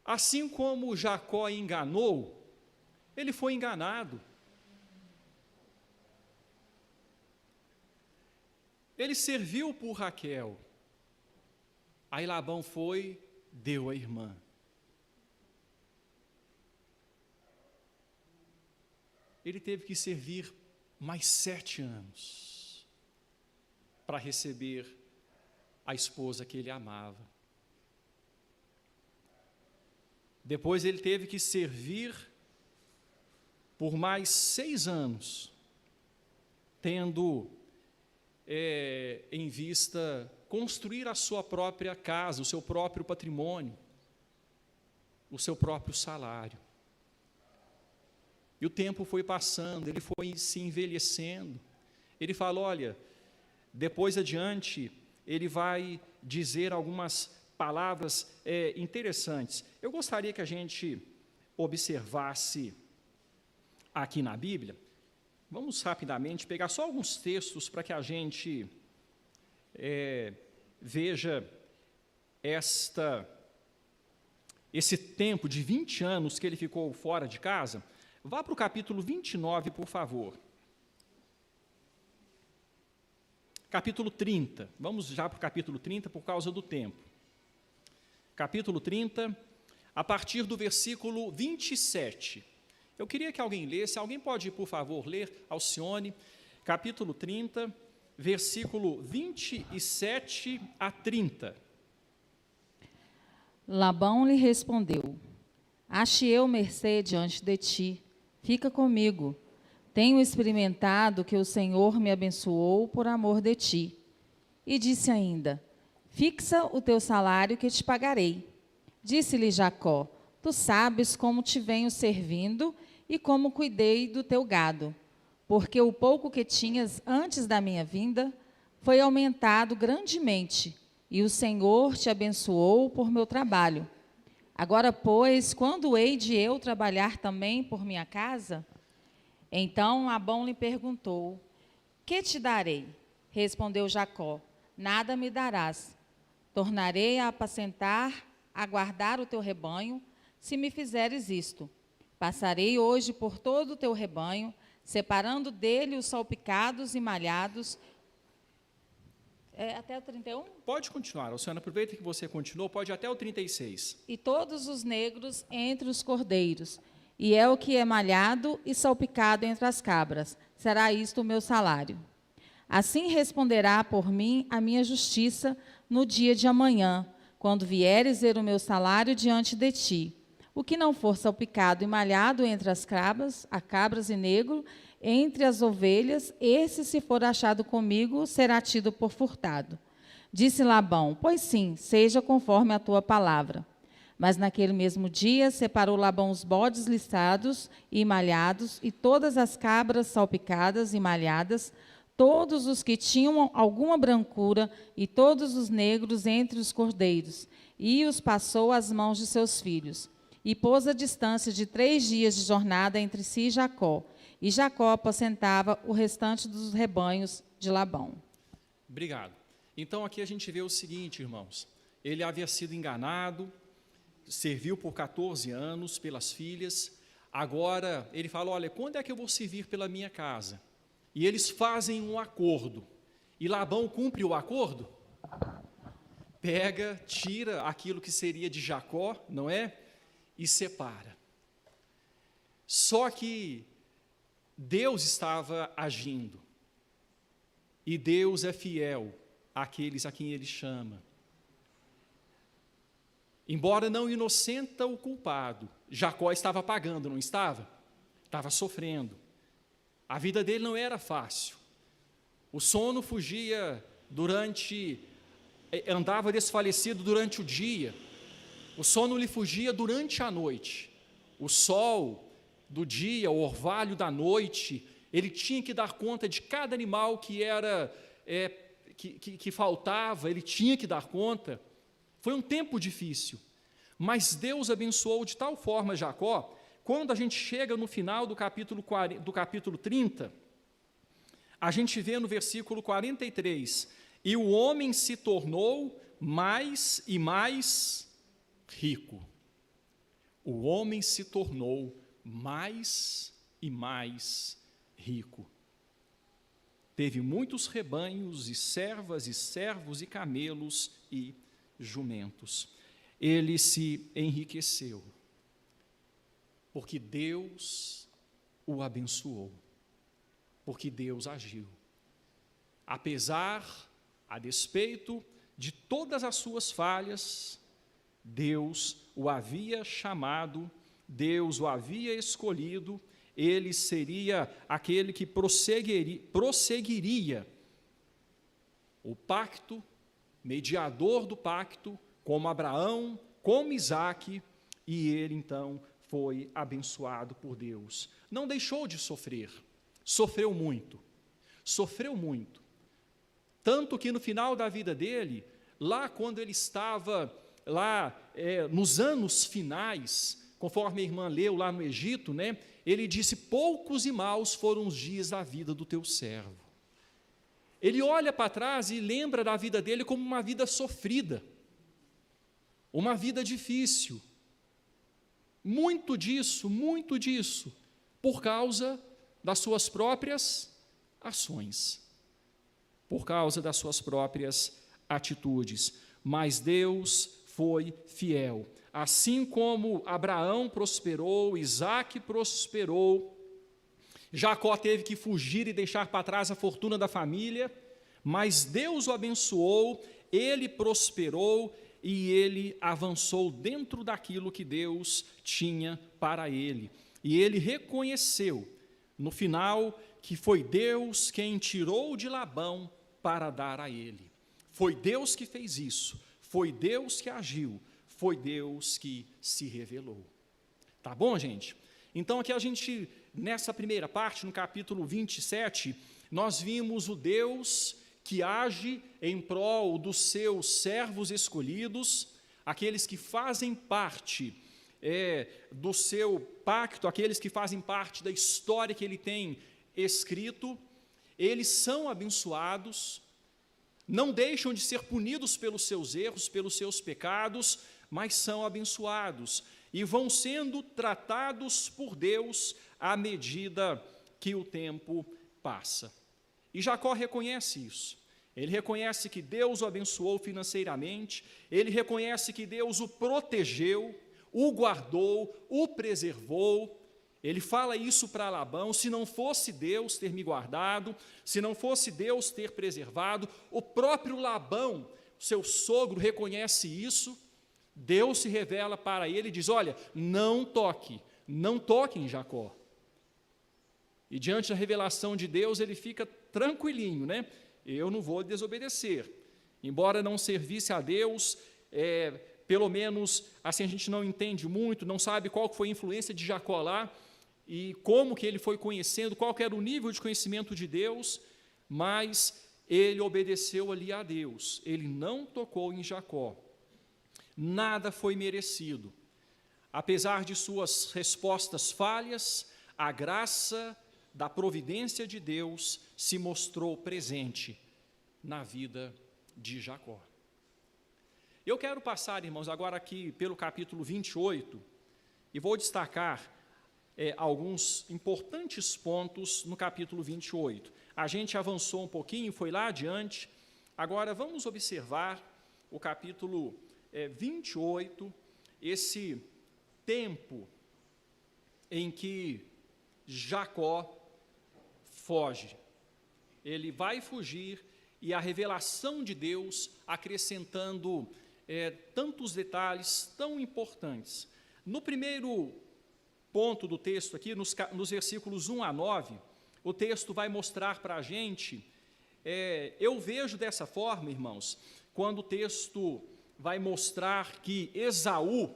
Assim como Jacó enganou, ele foi enganado. Ele serviu por Raquel. Aí Labão foi, deu a irmã. Ele teve que servir mais 7 anos para receber a esposa que ele amava. Depois ele teve que servir por mais 6 anos, tendo em vista construir a sua própria casa, o seu próprio patrimônio, o seu próprio salário. E o tempo foi passando, ele foi se envelhecendo. Ele fala, olha, depois adiante, ele vai dizer algumas palavras interessantes. Eu gostaria que a gente observasse aqui na Bíblia. Vamos rapidamente pegar só alguns textos para que a gente veja esse tempo de 20 anos que ele ficou fora de casa. Vá para o capítulo 29, por favor. Capítulo 30. Vamos já para o capítulo 30 por causa do tempo. Capítulo 30, a partir do versículo 27. Eu queria que alguém lesse. Alguém pode, por favor, ler? Alcione. Capítulo 30, versículo 27 a 30. Labão lhe respondeu: Ache eu mercê diante de ti, fica comigo. Tenho experimentado que o Senhor me abençoou por amor de ti. E disse ainda: Fixa o teu salário que te pagarei. Disse-lhe Jacó: Tu sabes como te venho servindo e como cuidei do teu gado, porque o pouco que tinhas antes da minha vinda foi aumentado grandemente, e o Senhor te abençoou por meu trabalho. Agora, pois, quando hei de eu trabalhar também por minha casa? Então Labão lhe perguntou: Que te darei? Respondeu Jacó: Nada me darás. Tornarei a apacentar, a guardar o teu rebanho, se me fizeres isto. Passarei hoje por todo o teu rebanho, separando dele os salpicados e malhados. Até o 31? Pode continuar, Alcione, aproveita que você continuou, pode ir até o 36. E todos os negros entre os cordeiros, e é o que é malhado e salpicado entre as cabras. Será isto o meu salário. Assim responderá por mim a minha justiça no dia de amanhã, quando vieres ver o meu salário diante de ti. O que não for salpicado e malhado entre as cabras, a cabras e negro, entre as ovelhas, esse, se for achado comigo, será tido por furtado. Disse Labão: Pois sim, seja conforme a tua palavra. Mas naquele mesmo dia separou Labão os bodes liçados e malhados, e todas as cabras salpicadas e malhadas, todos os que tinham alguma brancura, e todos os negros entre os cordeiros, e os passou às mãos de seus filhos. E pôs a distância de 3 dias de jornada entre si e Jacó. E Jacó apacentava o restante dos rebanhos de Labão. Obrigado. Então, aqui a gente vê o seguinte, irmãos. Ele havia sido enganado, serviu por 14 anos pelas filhas. Agora, ele fala, olha, quando é que eu vou servir pela minha casa? E eles fazem um acordo. E Labão cumpre o acordo? Pega, tira aquilo que seria de Jacó, não é? E separa. Só que Deus estava agindo. E Deus é fiel àqueles a quem Ele chama. Embora não inocenta o culpado, Jacó estava pagando, não estava? Estava sofrendo. A vida dele não era fácil. O sono fugia andava desfalecido durante o dia. O sono lhe fugia durante a noite. O sol do dia, o orvalho da noite, ele tinha que dar conta de cada animal que faltava, ele tinha que dar conta. Foi um tempo difícil, mas Deus abençoou de tal forma Jacó, quando a gente chega no final do capítulo 30, a gente vê no versículo 43, e o homem se tornou mais e mais rico. O homem se tornou mais e mais rico. Teve muitos rebanhos e servas e servos e camelos e jumentos. Ele se enriqueceu, porque Deus o abençoou, porque Deus agiu. A despeito de todas as suas falhas, Deus o havia chamado, Deus o havia escolhido, ele seria aquele que prosseguiria o pacto, mediador do pacto, como Abraão, como Isaque, e ele então foi abençoado por Deus. Não deixou de sofrer, sofreu muito, tanto que no final da vida dele, lá quando ele estava nos anos finais, conforme a irmã leu lá no Egito, né, ele disse: poucos e maus foram os dias da vida do teu servo. Ele olha para trás e lembra da vida dele como uma vida sofrida, uma vida difícil. Muito disso, por causa das suas próprias ações, por causa das suas próprias atitudes. Mas Deus foi fiel. Assim como Abraão prosperou, Isaque prosperou, Jacó teve que fugir e deixar para trás a fortuna da família, mas Deus o abençoou, ele prosperou e ele avançou dentro daquilo que Deus tinha para ele. E ele reconheceu, no final, que foi Deus quem tirou de Labão para dar a ele. Foi Deus que fez isso, foi Deus que agiu, foi Deus que se revelou. Tá bom, gente? Então, aqui a gente, nessa primeira parte, no capítulo 27, nós vimos o Deus que age em prol dos seus servos escolhidos, aqueles que fazem parte do seu pacto, aqueles que fazem parte da história que ele tem escrito. Eles são abençoados, não deixam de ser punidos pelos seus erros, pelos seus pecados, mas são abençoados e vão sendo tratados por Deus à medida que o tempo passa. E Jacó reconhece isso. Ele reconhece que Deus o abençoou financeiramente, ele reconhece que Deus o protegeu, o guardou, o preservou. Ele fala isso para Labão: se não fosse Deus ter me guardado, se não fosse Deus ter preservado. O próprio Labão, seu sogro, reconhece isso. Deus se revela para ele e diz: olha, não toque em Jacó. E diante da revelação de Deus, ele fica tranquilinho, né? Eu não vou desobedecer. Embora não servisse a Deus, pelo menos assim a gente não entende muito, não sabe qual foi a influência de Jacó lá, e como que ele foi conhecendo, qual que era o nível de conhecimento de Deus, mas ele obedeceu ali a Deus, ele não tocou em Jacó. Nada foi merecido. Apesar de suas respostas falhas, a graça da providência de Deus se mostrou presente na vida de Jacó. Eu quero passar, irmãos, agora aqui pelo capítulo 28, e vou destacar alguns importantes pontos no capítulo 28. A gente avançou um pouquinho, foi lá adiante, agora vamos observar o capítulo 28, esse tempo em que Jacó foge. Ele vai fugir e a revelação de Deus acrescentando tantos detalhes tão importantes. No primeiro ponto do texto aqui, nos versículos 1 a 9, o texto vai mostrar para a gente, eu vejo dessa forma, irmãos, quando o texto vai mostrar que Esaú,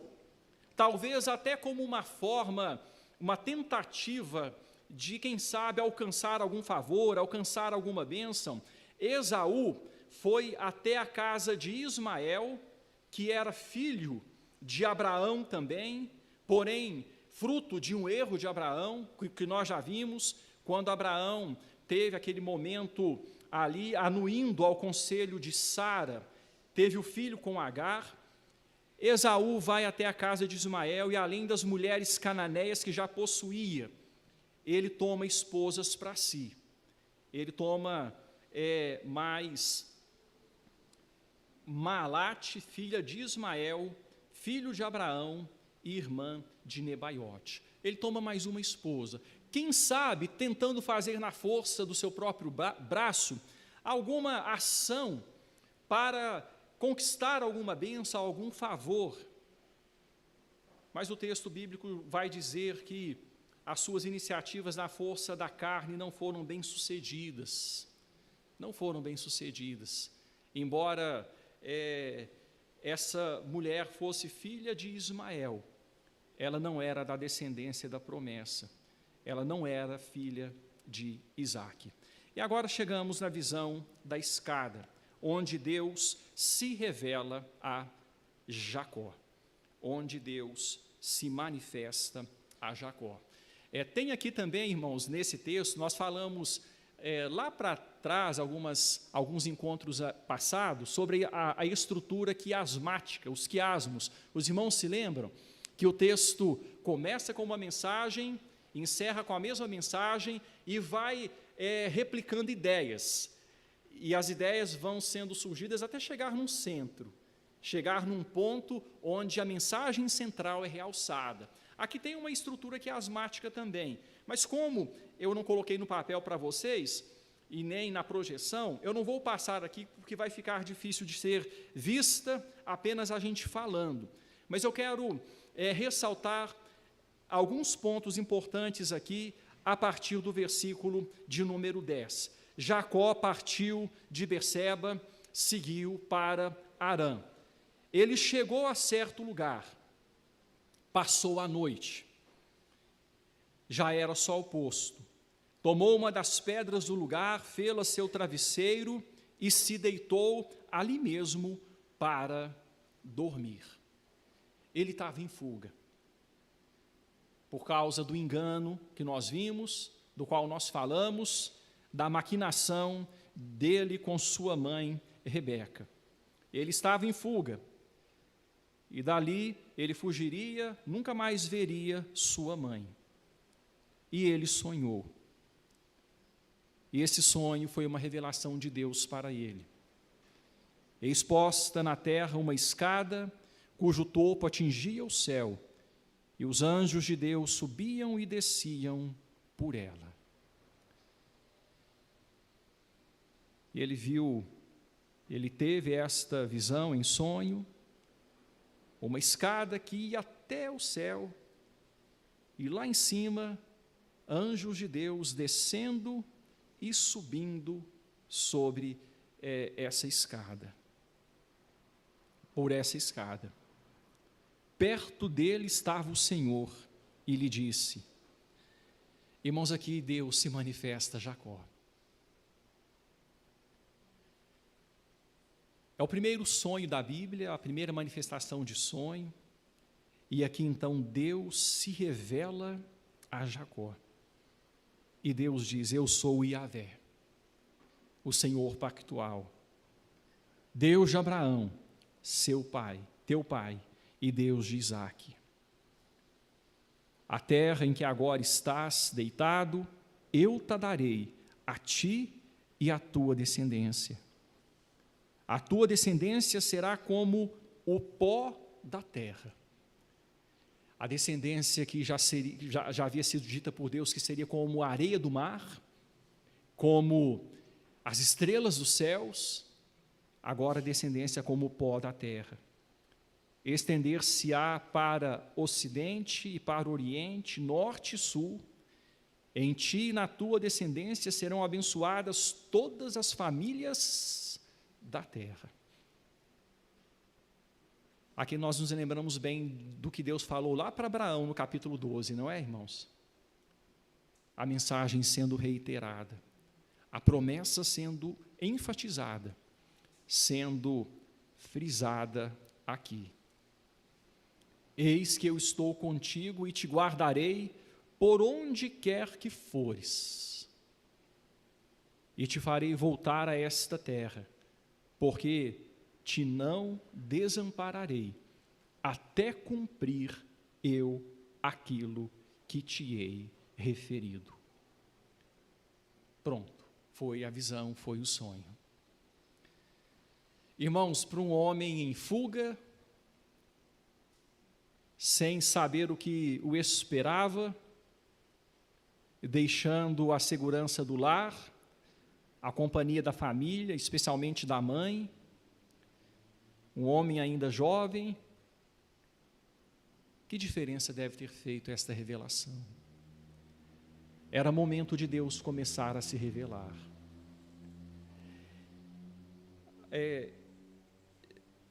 talvez até como uma forma, uma tentativa de, quem sabe, alcançar algum favor, alcançar alguma bênção, Esaú foi até a casa de Ismael, que era filho de Abraão também, porém, fruto de um erro de Abraão, que nós já vimos, quando Abraão teve aquele momento ali, anuindo ao conselho de Sara, teve o filho com Agar. Esaú vai até a casa de Ismael e, além das mulheres cananeias que já possuía, ele toma esposas para si. Ele toma mais Maalate, filha de Ismael, filho de Abraão e irmã de Nebaiote. Ele toma mais uma esposa. Quem sabe, tentando fazer na força do seu próprio braço alguma ação para conquistar alguma bênção, algum favor. Mas o texto bíblico vai dizer que as suas iniciativas na força da carne não foram bem-sucedidas. Não foram bem-sucedidas. Embora essa mulher fosse filha de Ismael, ela não era da descendência da promessa. Ela não era filha de Isaque. E agora chegamos na visão da escada, onde Deus se revela a Jacó, onde Deus se manifesta a Jacó. Tem aqui também, irmãos, nesse texto, nós falamos lá para trás, alguns encontros passados, sobre a estrutura quiasmática, os quiasmos. Os irmãos se lembram que o texto começa com uma mensagem, encerra com a mesma mensagem e vai replicando ideias. E as ideias vão sendo surgidas até chegar num centro, chegar num ponto onde a mensagem central é realçada. Aqui tem uma estrutura quiasmática também, mas como eu não coloquei no papel para vocês, e nem na projeção, eu não vou passar aqui, porque vai ficar difícil de ser vista apenas a gente falando. Mas eu quero ressaltar alguns pontos importantes aqui, a partir do versículo de número 10. Jacó partiu de Berseba, seguiu para Harã. Ele chegou a certo lugar, passou a noite, já era sol posto, tomou uma das pedras do lugar, fê-la seu travesseiro e se deitou ali mesmo para dormir. Ele estava em fuga, por causa do engano que nós vimos, do qual nós falamos, da maquinação dele com sua mãe Rebeca. Ele estava em fuga, e dali ele fugiria, nunca mais veria sua mãe. E ele sonhou. E esse sonho foi uma revelação de Deus para ele. Exposta na terra uma escada, cujo topo atingia o céu, e os anjos de Deus subiam e desciam por ela. E ele teve esta visão em sonho, uma escada que ia até o céu, e lá em cima, anjos de Deus descendo e subindo sobre essa escada, por essa escada. Perto dele estava o Senhor e lhe disse, irmãos, aqui Deus se manifesta a Jacó. É o primeiro sonho da Bíblia, a primeira manifestação de sonho, e aqui então Deus se revela a Jacó. E Deus diz, eu sou o Iavé, o Senhor pactual, Deus de Abraão, seu pai, teu pai, e Deus de Isaque. A terra em que agora estás deitado, eu te darei a ti e à tua descendência. A tua descendência será como o pó da terra. A descendência que já havia sido dita por Deus, que seria como a areia do mar, como as estrelas dos céus, agora a descendência como o pó da terra. Estender-se-á para ocidente e para oriente, norte e sul. Em ti e na tua descendência serão abençoadas todas as famílias da terra. Aqui nós nos lembramos bem do que Deus falou lá para Abraão no capítulo 12, não é, irmãos? A mensagem sendo reiterada, a promessa sendo enfatizada, sendo frisada aqui. Eis que eu estou contigo e te guardarei por onde quer que fores, e te farei voltar a esta terra, porque te não desampararei, até cumprir eu aquilo que te hei referido. Pronto, foi a visão, foi o sonho. Irmãos, para um homem em fuga, sem saber o que o esperava, deixando a segurança do lar, a companhia da família, especialmente da mãe, um homem ainda jovem, que diferença deve ter feito esta revelação? Era momento de Deus começar a se revelar.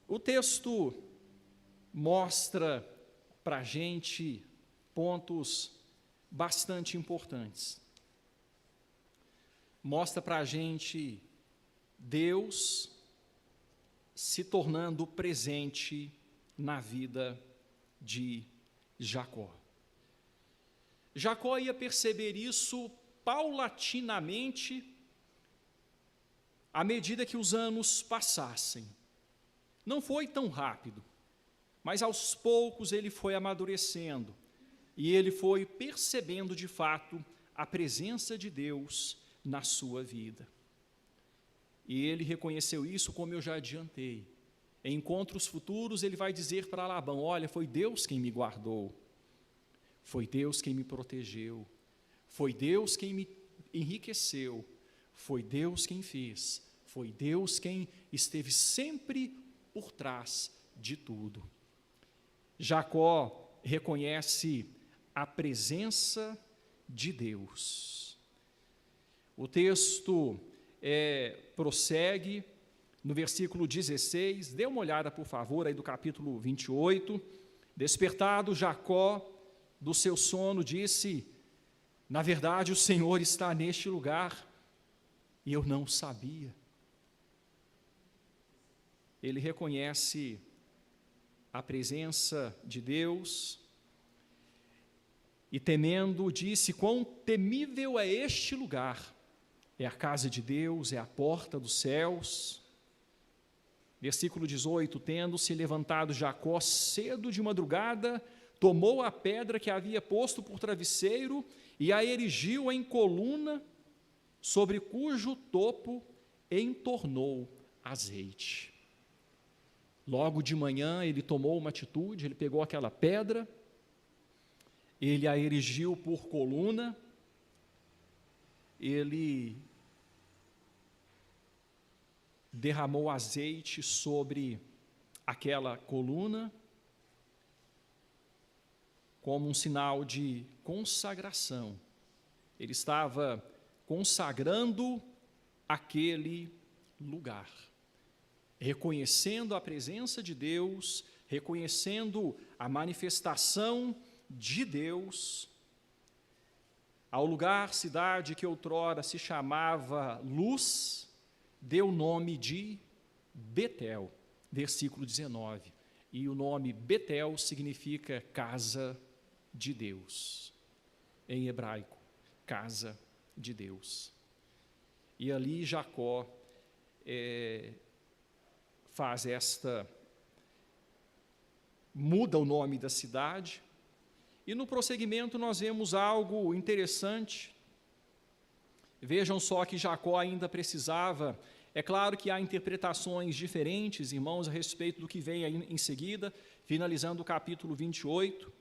O texto mostra para a gente pontos bastante importantes. Mostra para a gente Deus se tornando presente na vida de Jacó. Jacó ia perceber isso paulatinamente à medida que os anos passassem. Não foi tão rápido, mas aos poucos ele foi amadurecendo e ele foi percebendo de fato a presença de Deus na sua vida. E ele reconheceu isso, como eu já adiantei. Em encontros futuros ele vai dizer para Labão: olha, foi Deus quem me guardou, foi Deus quem me protegeu, foi Deus quem me enriqueceu, foi Deus quem fez, foi Deus quem esteve sempre por trás de tudo. Jacó reconhece a presença de Deus. O texto prossegue no versículo 16, dê uma olhada, por favor, aí do capítulo 28. Despertado Jacó do seu sono, disse: na verdade, o Senhor está neste lugar, e eu não sabia. Ele reconhece a presença de Deus, e temendo, disse: quão temível é este lugar! É a casa de Deus, é a porta dos céus. Versículo 18, tendo-se levantado Jacó cedo de madrugada, tomou a pedra que havia posto por travesseiro e a erigiu em coluna, sobre cujo topo entornou azeite. Logo de manhã ele tomou uma atitude, ele pegou aquela pedra, ele a erigiu por coluna, ele derramou azeite sobre aquela coluna, como um sinal de consagração. Ele estava consagrando aquele lugar, reconhecendo a presença de Deus, reconhecendo a manifestação de Deus. Ao lugar, cidade que outrora se chamava Luz, deu o nome de Betel, versículo 19. E o nome Betel significa casa de Deus, em hebraico, casa de Deus. E ali Jacó faz muda o nome da cidade, e no prosseguimento nós vemos algo interessante. Vejam só que Jacó ainda precisava, é claro que há interpretações diferentes, irmãos, a respeito do que vem aí em seguida, finalizando o capítulo 28,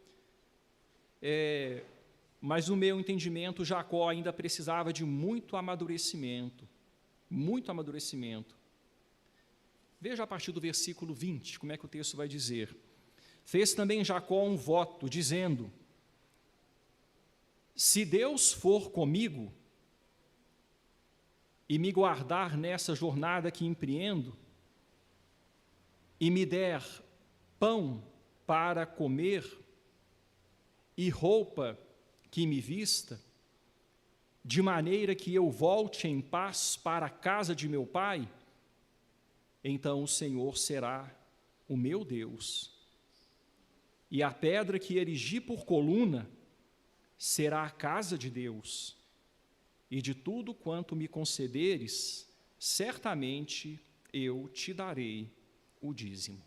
mas no meu entendimento, Jacó ainda precisava de muito amadurecimento, muito amadurecimento. Veja a partir do versículo 20, como é que o texto vai dizer. Fez também Jacó um voto, dizendo: se Deus for comigo e me guardar nessa jornada que empreendo, e me der pão para comer e roupa que me vista, de maneira que eu volte em paz para a casa de meu pai, então o Senhor será o meu Deus, e a pedra que erigi por coluna será a casa de Deus, e de tudo quanto me concederes, certamente eu te darei o dízimo.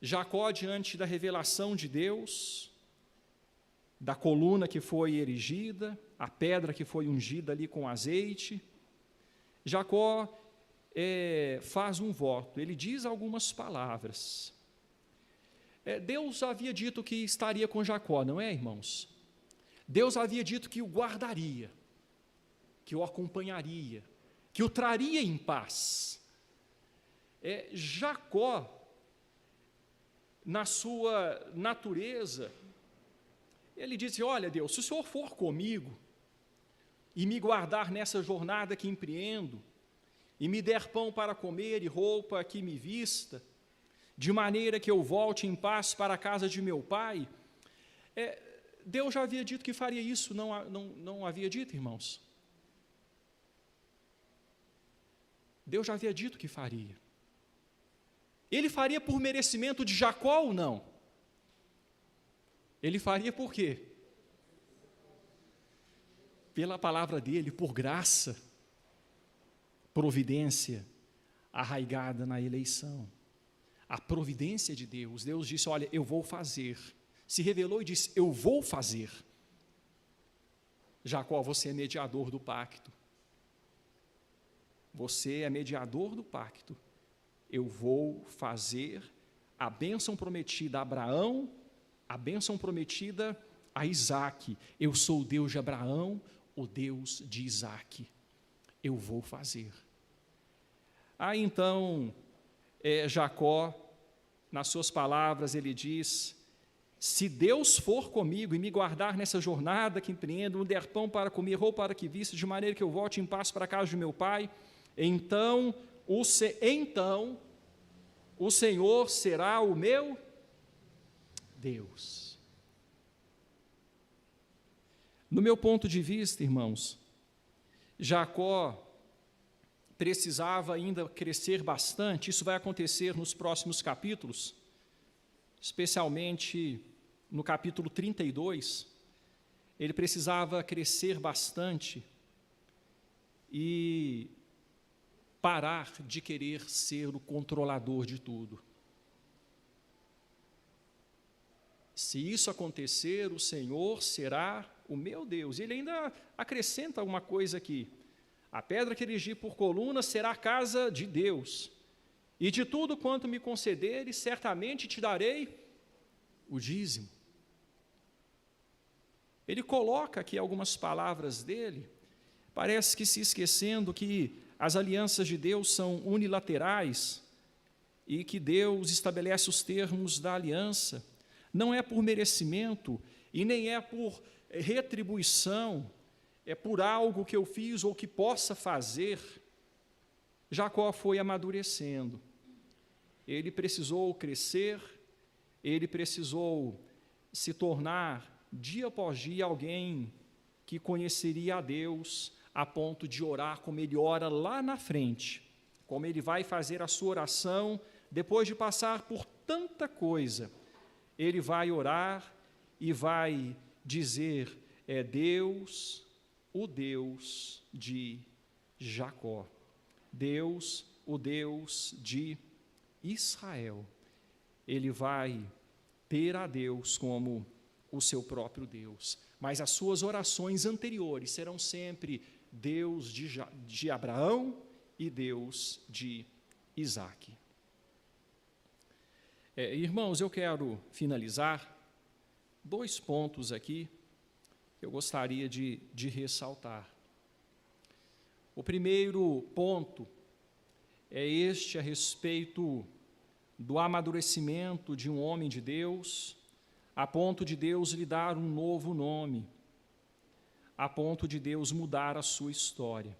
Jacó, diante da revelação de Deus, da coluna que foi erigida, a pedra que foi ungida ali com azeite, Jacó faz um voto, ele diz algumas palavras. Deus havia dito que estaria com Jacó, não é, irmãos? Deus havia dito que o guardaria, que o acompanharia, que o traria em paz. Jacó, na sua natureza, Ele disse: olha, Deus, se o Senhor for comigo e me guardar nessa jornada que empreendo, e me der pão para comer e roupa que me vista, de maneira que eu volte em paz para a casa de meu pai. Deus já havia dito que faria isso, não havia dito, irmãos? Deus já havia dito que faria. Ele faria por merecimento de Jacó ou não? Ele faria por quê? Pela palavra dele, por graça, providência arraigada na eleição. A providência de Deus. Deus disse: olha, eu vou fazer. Se revelou e disse: eu vou fazer. Jacó, você é mediador do pacto. Você é mediador do pacto. Eu vou fazer a bênção prometida a Abraão, a bênção prometida a Isaque. Eu sou o Deus de Abraão, o Deus de Isaque. Eu vou fazer. Aí então, Jacó, nas suas palavras, ele diz: se Deus for comigo e me guardar nessa jornada que empreendo, me der pão para comer, roupa para que vista, de maneira que eu volte em paz para a casa de meu pai, então o Senhor será o meu Deus. No meu ponto de vista, irmãos, Jacó precisava ainda crescer bastante. Isso vai acontecer nos próximos capítulos, especialmente no capítulo 32. Ele precisava crescer bastante e parar de querer ser o controlador de tudo. Se isso acontecer, o Senhor será o meu Deus. Ele ainda acrescenta uma coisa aqui: a pedra que erigi por coluna será a casa de Deus, e de tudo quanto me concederes, certamente te darei o dízimo. Ele coloca aqui algumas palavras dele, parece que se esquecendo que as alianças de Deus são unilaterais e que Deus estabelece os termos da aliança. Não é por merecimento e nem é por retribuição, é por algo que eu fiz ou que possa fazer. Jacó foi amadurecendo. Ele precisou crescer, ele precisou se tornar, dia após dia, alguém que conheceria a Deus, a ponto de orar como ele ora lá na frente, como ele vai fazer a sua oração, depois de passar por tanta coisa, ele vai orar e vai dizer: é Deus, o Deus de Jacó, Deus, o Deus de Israel. Ele vai ter a Deus como o seu próprio Deus, mas as suas orações anteriores serão sempre Deus de Abraão e Deus de Isaque. Irmãos, eu quero finalizar 2 pontos aqui que eu gostaria de ressaltar. O primeiro ponto é este a respeito do amadurecimento de um homem de Deus, a ponto de Deus lhe dar um novo nome, a ponto de Deus mudar a sua história.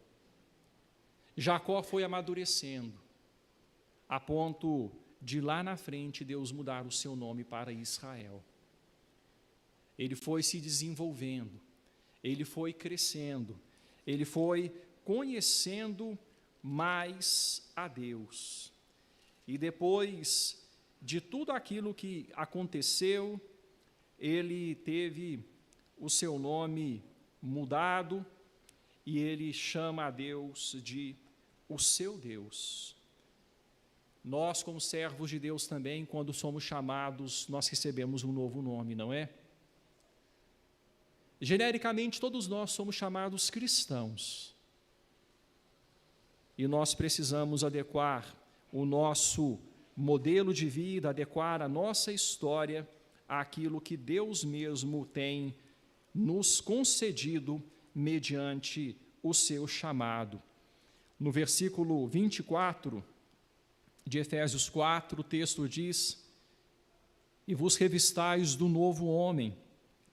Jacó foi amadurecendo, a ponto de lá na frente Deus mudar o seu nome para Israel. Ele foi se desenvolvendo, ele foi crescendo, ele foi conhecendo mais a Deus. E depois de tudo aquilo que aconteceu, ele teve o seu nome mudado e ele chama a Deus de o seu Deus. Nós, como servos de Deus também, quando somos chamados, nós recebemos um novo nome, não é? Genericamente, todos nós somos chamados cristãos. E nós precisamos adequar o nosso modelo de vida, adequar a nossa história àquilo que Deus mesmo tem nos concedido mediante o seu chamado. No versículo 24 de Efésios 4, o texto diz: e vos revistais do novo homem,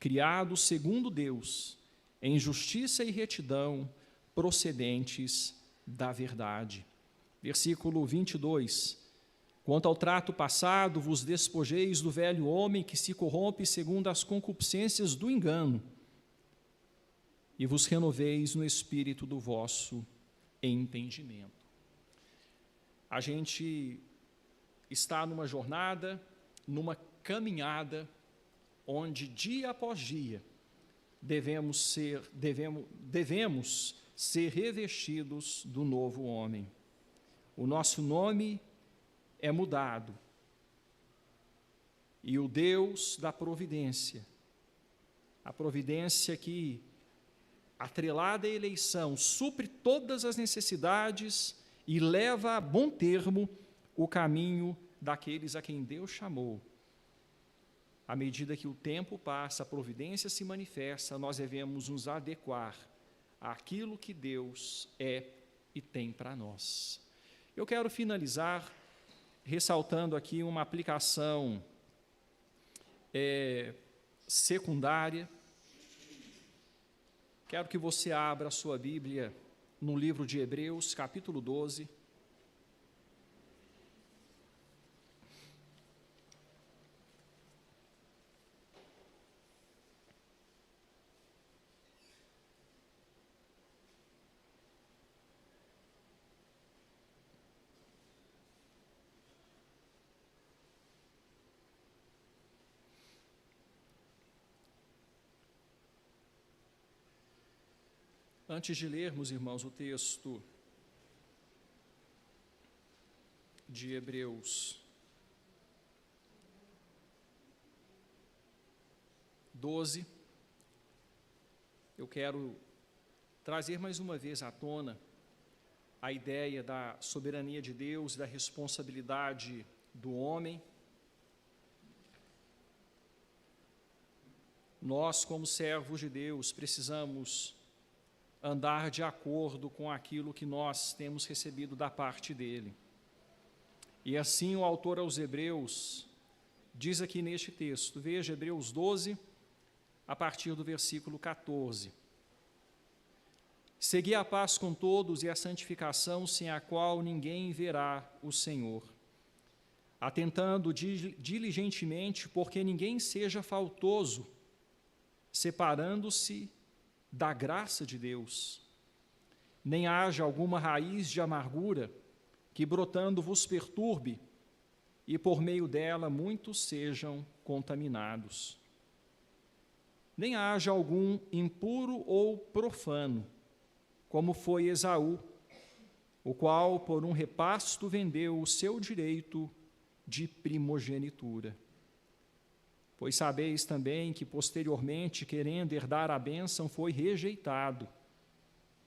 criados segundo Deus, em justiça e retidão, procedentes da verdade. Versículo 22. Quanto ao trato passado, vos despojeis do velho homem que se corrompe segundo as concupiscências do engano, e vos renoveis no espírito do vosso entendimento. A gente está numa jornada, numa caminhada, onde dia após dia devemos ser revestidos do novo homem. O nosso nome é mudado, e o Deus da providência, a providência que, atrelada à eleição, supre todas as necessidades e leva a bom termo o caminho daqueles a quem Deus chamou. À medida que o tempo passa, a providência se manifesta, nós devemos nos adequar àquilo que Deus é e tem para nós. Eu quero finalizar ressaltando aqui uma aplicação secundária. Quero que você abra a sua Bíblia no livro de Hebreus, capítulo 12. Antes de lermos, irmãos, o texto de Hebreus 12, eu quero trazer mais uma vez à tona a ideia da soberania de Deus e da responsabilidade do homem. Nós, como servos de Deus, precisamos andar de acordo com aquilo que nós temos recebido da parte dele. E assim o autor aos Hebreus diz aqui neste texto, veja Hebreus 12, a partir do versículo 14. Segui a paz com todos e a santificação, sem a qual ninguém verá o Senhor, atentando diligentemente, porque ninguém seja faltoso, separando-se da graça de Deus, nem haja alguma raiz de amargura que brotando vos perturbe, e por meio dela muitos sejam contaminados. Nem haja algum impuro ou profano, como foi Esaú, o qual por um repasto vendeu o seu direito de primogenitura. Pois sabeis também que posteriormente, querendo herdar a bênção, foi rejeitado,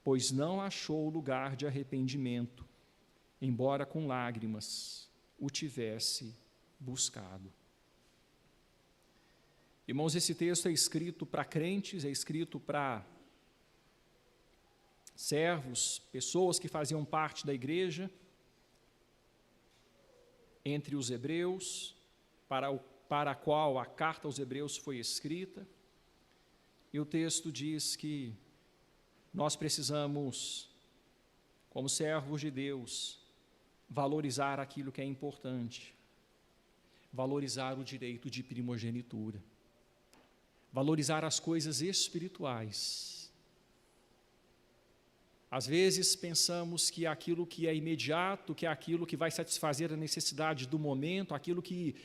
pois não achou lugar de arrependimento, embora com lágrimas o tivesse buscado. Irmãos, esse texto é escrito para crentes, é escrito para servos, pessoas que faziam parte da igreja, entre os hebreus, para a qual a carta aos Hebreus foi escrita, e o texto diz que nós precisamos, como servos de Deus, valorizar aquilo que é importante, valorizar o direito de primogenitura, valorizar as coisas espirituais. Às vezes pensamos que aquilo que é imediato, que é aquilo que vai satisfazer a necessidade do momento, aquilo que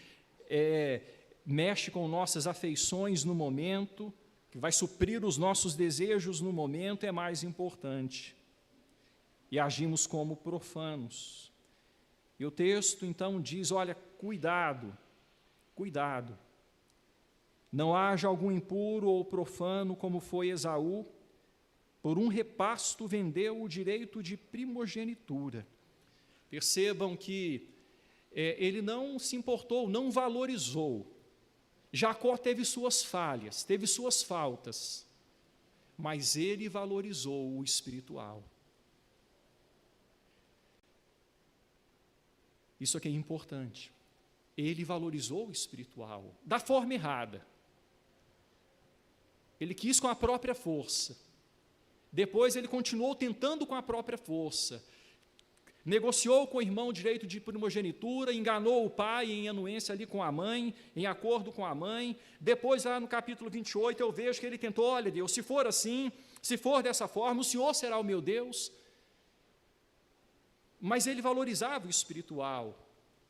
mexe com nossas afeições no momento, que vai suprir os nossos desejos no momento, é mais importante. E agimos como profanos. E o texto, então, diz, olha, cuidado, cuidado. Não haja algum impuro ou profano, como foi Esaú, por um repasto vendeu o direito de primogenitura. Percebam que ele não se importou, não valorizou. Jacó teve suas falhas, teve suas faltas, mas ele valorizou o espiritual. Isso aqui é importante. Ele valorizou o espiritual, da forma errada. Ele quis com a própria força. Depois ele continuou tentando com a própria força. Negociou com o irmão o direito de primogenitura, enganou o pai em anuência ali com a mãe, em acordo com a mãe. Depois, lá no capítulo 28, eu vejo que ele tentou, olha Deus, se for assim, se for dessa forma, o Senhor será o meu Deus. Mas ele valorizava o espiritual.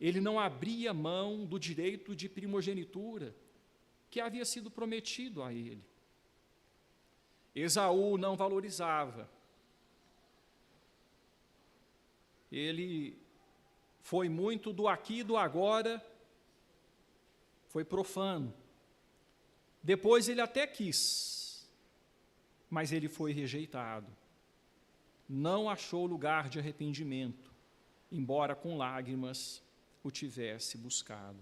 Ele não abria mão do direito de primogenitura que havia sido prometido a ele. Esaú não valorizava. Ele foi muito do aqui e do agora, foi profano. Depois ele até quis, mas ele foi rejeitado. Não achou lugar de arrependimento, embora com lágrimas o tivesse buscado.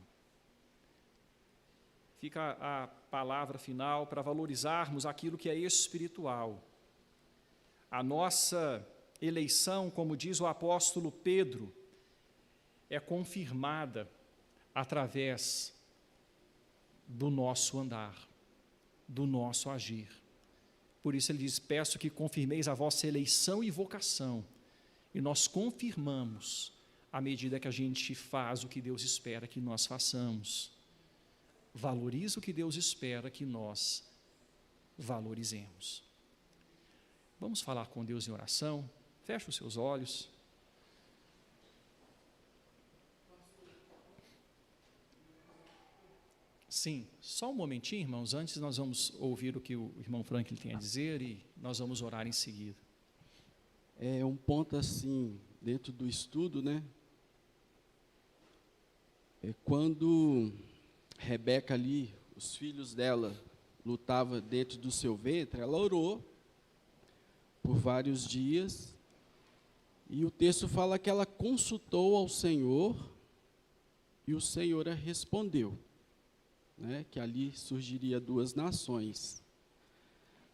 Fica a palavra final para valorizarmos aquilo que é espiritual. A nossa eleição, como diz o apóstolo Pedro, é confirmada através do nosso andar, do nosso agir. Por isso ele diz, peço que confirmeis a vossa eleição e vocação. E nós confirmamos à medida que a gente faz o que Deus espera que nós façamos. Valoriza o que Deus espera que nós valorizemos. Vamos falar com Deus em oração? Feche os seus olhos. Sim, só um momentinho, irmãos, antes nós vamos ouvir o que o irmão Franklin tem a dizer e nós vamos orar em seguida. É um ponto assim, dentro do estudo, né? É quando Rebeca ali, os filhos dela lutavam dentro do seu ventre, ela orou por vários dias, e o texto fala que ela consultou ao Senhor, e o Senhor a respondeu, né, que ali surgiria 2 nações.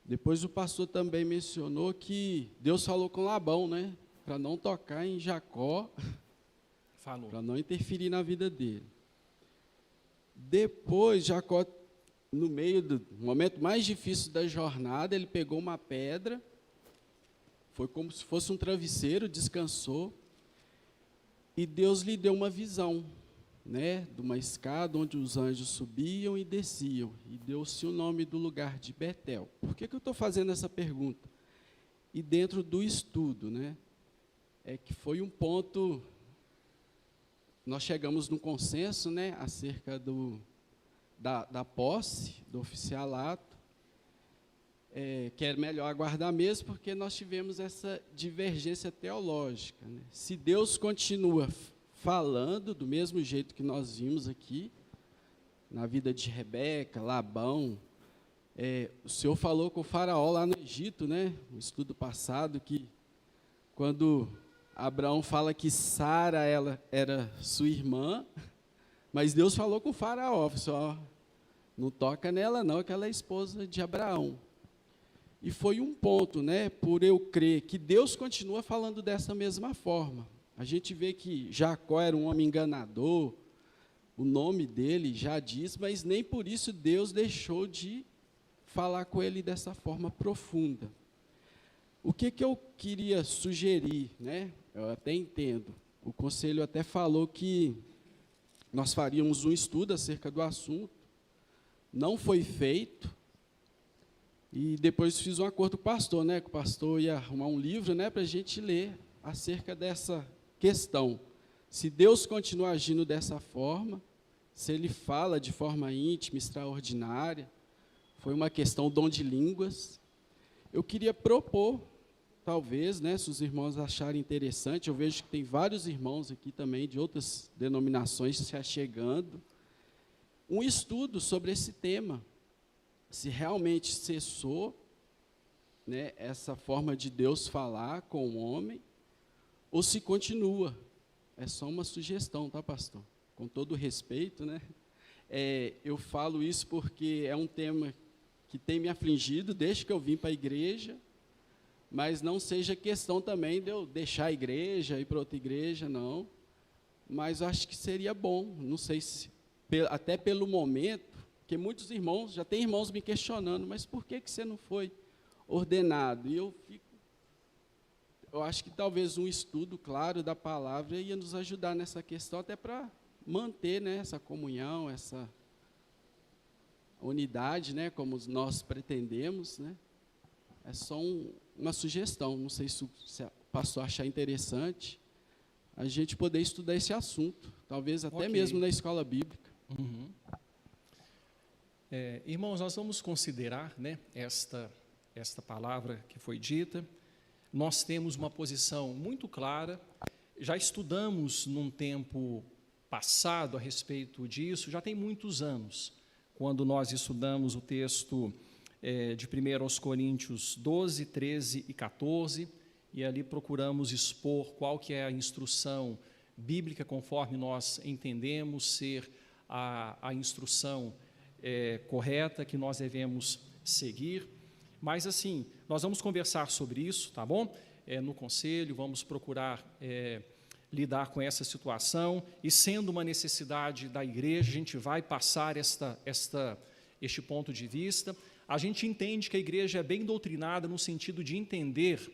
Depois o pastor também mencionou que Deus falou com Labão, né, para não tocar em Jacó, para não interferir na vida dele. Depois, Jacó, no meio do momento mais difícil da jornada, ele pegou uma pedra, foi como se fosse um travesseiro, descansou, e Deus lhe deu uma visão, né, de uma escada onde os anjos subiam e desciam, e deu-se o nome do lugar de Betel. Por que eu estou fazendo essa pergunta? E dentro do estudo, né, é que foi um ponto... Nós chegamos num consenso, né, acerca da posse, do oficialato, que é melhor aguardar mesmo, porque nós tivemos essa divergência teológica, né? Se Deus continua falando do mesmo jeito que nós vimos aqui, na vida de Rebeca, Labão, o Senhor falou com o faraó lá no Egito, né, no estudo passado, que quando Abraão fala que Sara ela era sua irmã, mas Deus falou com o faraó, só não toca nela não, que ela é esposa de Abraão. E foi um ponto, né, por eu crer que Deus continua falando dessa mesma forma. A gente vê que Jacó era um homem enganador, o nome dele já diz, mas nem por isso Deus deixou de falar com ele dessa forma profunda. O que eu queria sugerir, né? Eu até entendo, o conselho até falou que nós faríamos um estudo acerca do assunto, não foi feito, e depois fiz um acordo com o pastor, né? Que o pastor ia arrumar um livro, né, para a gente ler acerca dessa questão. Se Deus continua agindo dessa forma, se Ele fala de forma íntima, extraordinária, foi uma questão dom de línguas, eu queria propor, talvez, né, se os irmãos acharem interessante, eu vejo que tem vários irmãos aqui também de outras denominações se achegando, um estudo sobre esse tema, se realmente cessou, né, essa forma de Deus falar com o homem, ou se continua. É só uma sugestão, tá, pastor? Com todo respeito, né? Eu falo isso porque é um tema que tem me afligido desde que eu vim para a igreja, mas não seja questão também de eu deixar a igreja, ir para outra igreja, não. Mas acho que seria bom, não sei se, até pelo momento, Porque muitos irmãos, já tem irmãos me questionando, mas por que você não foi ordenado? E eu acho que talvez um estudo claro da palavra ia nos ajudar nessa questão, até para manter, né, essa comunhão, essa unidade, né, como nós pretendemos, né? É só uma sugestão, não sei se o pastor achar interessante, a gente poder estudar esse assunto, talvez até mesmo na escola bíblica. Uhum. Irmãos, nós vamos considerar, né, esta palavra que foi dita. Nós temos uma posição muito clara, já estudamos num tempo passado a respeito disso, já tem muitos anos, quando nós estudamos o texto de 1 Coríntios 12, 13 e 14, e ali procuramos expor qual que é a instrução bíblica, conforme nós entendemos ser a instrução correta que nós devemos seguir. Mas, assim, nós vamos conversar sobre isso, tá bom? No conselho, vamos procurar lidar com essa situação, e sendo uma necessidade da igreja, a gente vai passar este ponto de vista. A gente entende que a igreja é bem doutrinada no sentido de entender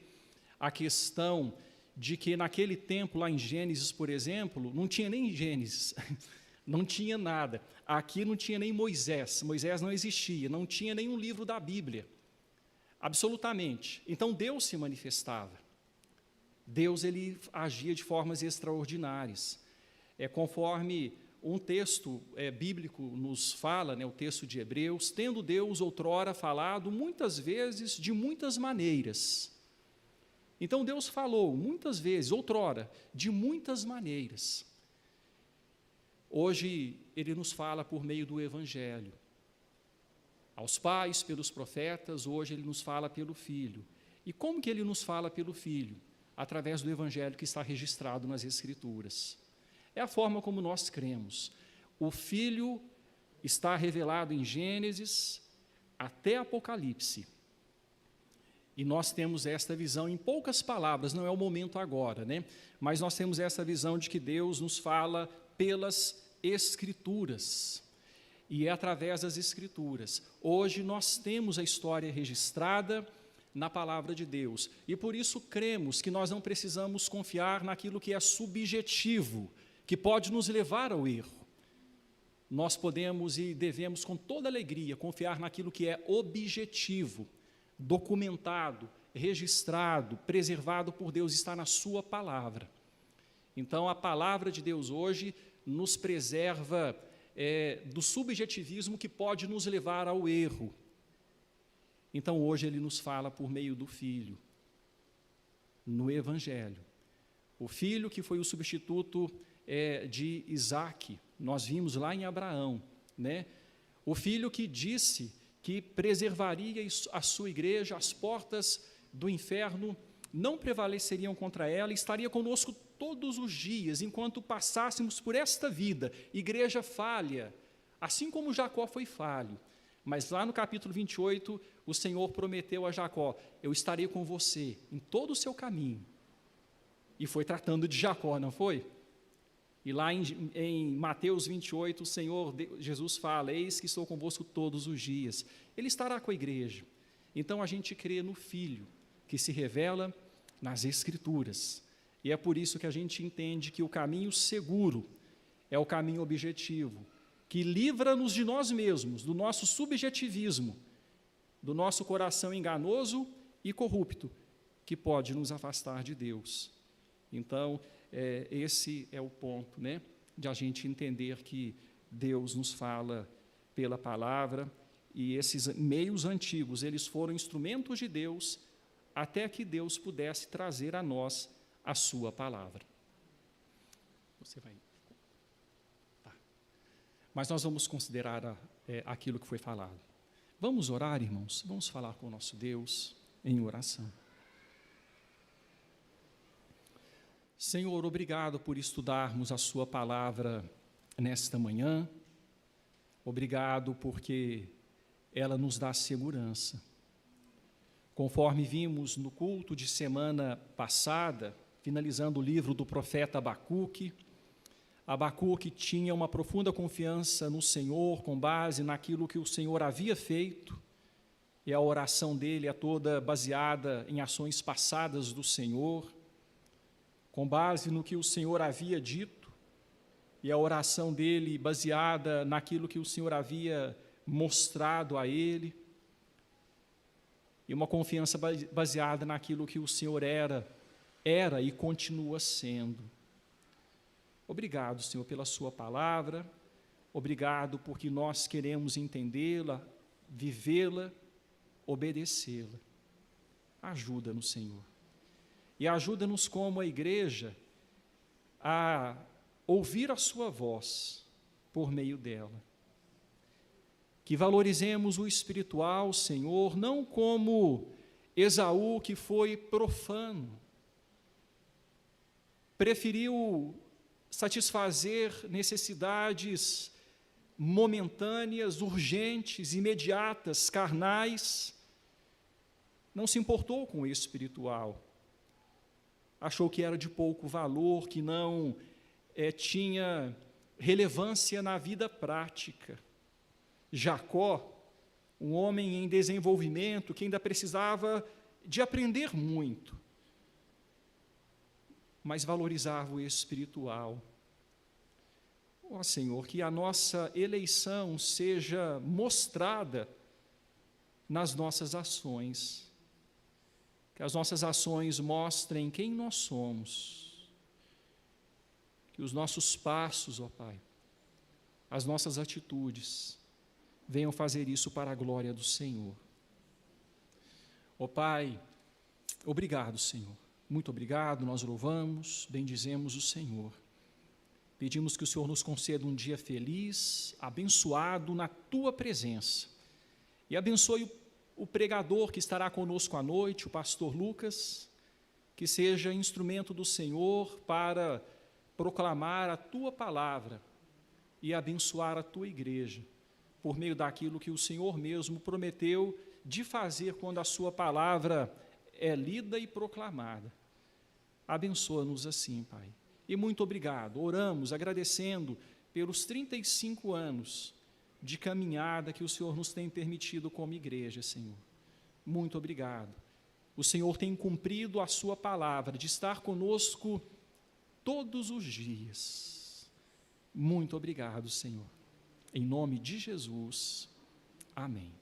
a questão de que naquele tempo, lá em Gênesis, por exemplo, não tinha nem Gênesis, não tinha nada. Aqui não tinha nem Moisés não existia, não tinha nenhum livro da Bíblia, absolutamente. Então Deus se manifestava, Deus ele agia de formas extraordinárias. Conforme um texto bíblico nos fala, né, o texto de Hebreus, tendo Deus outrora falado muitas vezes, de muitas maneiras. Então Deus falou muitas vezes, outrora, de muitas maneiras. Hoje Ele nos fala por meio do Evangelho. Aos pais, pelos profetas, hoje Ele nos fala pelo Filho. E como que Ele nos fala pelo Filho? Através do Evangelho que está registrado nas Escrituras. É a forma como nós cremos. O Filho está revelado em Gênesis até Apocalipse. E nós temos esta visão, em poucas palavras, não é o momento agora, né? Mas nós temos essa visão de que Deus nos fala pelas Escrituras. E é através das Escrituras. Hoje nós temos a história registrada na palavra de Deus. E por isso cremos que nós não precisamos confiar naquilo que é subjetivo, que pode nos levar ao erro. Nós podemos e devemos, com toda alegria, confiar naquilo que é objetivo, documentado, registrado, preservado por Deus, está na sua palavra. Então, a palavra de Deus hoje nos preserva do subjetivismo que pode nos levar ao erro. Então, hoje, Ele nos fala por meio do Filho, no Evangelho. O Filho que foi o substituto de Isaque, nós vimos lá em Abraão, né? O Filho que disse que preservaria a sua igreja, as portas do inferno não prevaleceriam contra ela, e estaria conosco todos os dias, enquanto passássemos por esta vida, igreja falha, assim como Jacó foi falho. Mas lá no capítulo 28, o Senhor prometeu a Jacó: eu estarei com você em todo o seu caminho. E foi tratando de Jacó, não foi? E lá em Mateus 28, o Senhor, Jesus fala: eis que estou convosco todos os dias. Ele estará com a igreja. Então a gente crê no Filho, que se revela nas Escrituras. E é por isso que a gente entende que o caminho seguro é o caminho objetivo, que livra-nos de nós mesmos, do nosso subjetivismo, do nosso coração enganoso e corrupto, que pode nos afastar de Deus. Então, esse é o ponto, né, de a gente entender que Deus nos fala pela palavra, e esses meios antigos, eles foram instrumentos de Deus, até que Deus pudesse trazer a nós a sua palavra. Você vai... Tá. Mas nós vamos considerar aquilo que foi falado. Vamos orar, irmãos? Vamos falar com o nosso Deus em oração. Senhor, obrigado por estudarmos a sua palavra nesta manhã. Obrigado porque ela nos dá segurança. Conforme vimos no culto de semana passada, finalizando o livro do profeta Abacuque, Abacuque tinha uma profunda confiança no Senhor, com base naquilo que o Senhor havia feito, e a oração dele é toda baseada em ações passadas do Senhor, com base no que o Senhor havia dito, e a oração dele baseada naquilo que o Senhor havia mostrado a ele, e uma confiança baseada naquilo que o Senhor era e continua sendo. Obrigado, Senhor, pela sua palavra, obrigado porque nós queremos entendê-la, vivê-la, obedecê-la. Ajuda-nos, Senhor. E ajuda-nos como a igreja a ouvir a sua voz por meio dela. Que valorizemos o espiritual, Senhor, não como Esaú, que foi profano, preferiu satisfazer necessidades momentâneas, urgentes, imediatas, carnais, não se importou com o espiritual, achou que era de pouco valor, que não tinha relevância na vida prática. Jacó, um homem em desenvolvimento, que ainda precisava de aprender muito, mas valorizava o espiritual. Ó Senhor, que a nossa eleição seja mostrada nas nossas ações, que as nossas ações mostrem quem nós somos, que os nossos passos, ó Pai, as nossas atitudes, venham fazer isso para a glória do Senhor. Ó Pai, obrigado, Senhor. Muito obrigado, nós louvamos, bendizemos o Senhor. Pedimos que o Senhor nos conceda um dia feliz, abençoado na Tua presença. E abençoe o pregador que estará conosco à noite, o pastor Lucas, que seja instrumento do Senhor para proclamar a Tua palavra e abençoar a Tua igreja, por meio daquilo que o Senhor mesmo prometeu de fazer quando a sua palavra é lida e proclamada. Abençoa-nos assim, Pai. E muito obrigado. Oramos agradecendo pelos 35 anos de caminhada que o Senhor nos tem permitido como igreja, Senhor. Muito obrigado. O Senhor tem cumprido a sua palavra de estar conosco todos os dias. Muito obrigado, Senhor. Em nome de Jesus. Amém.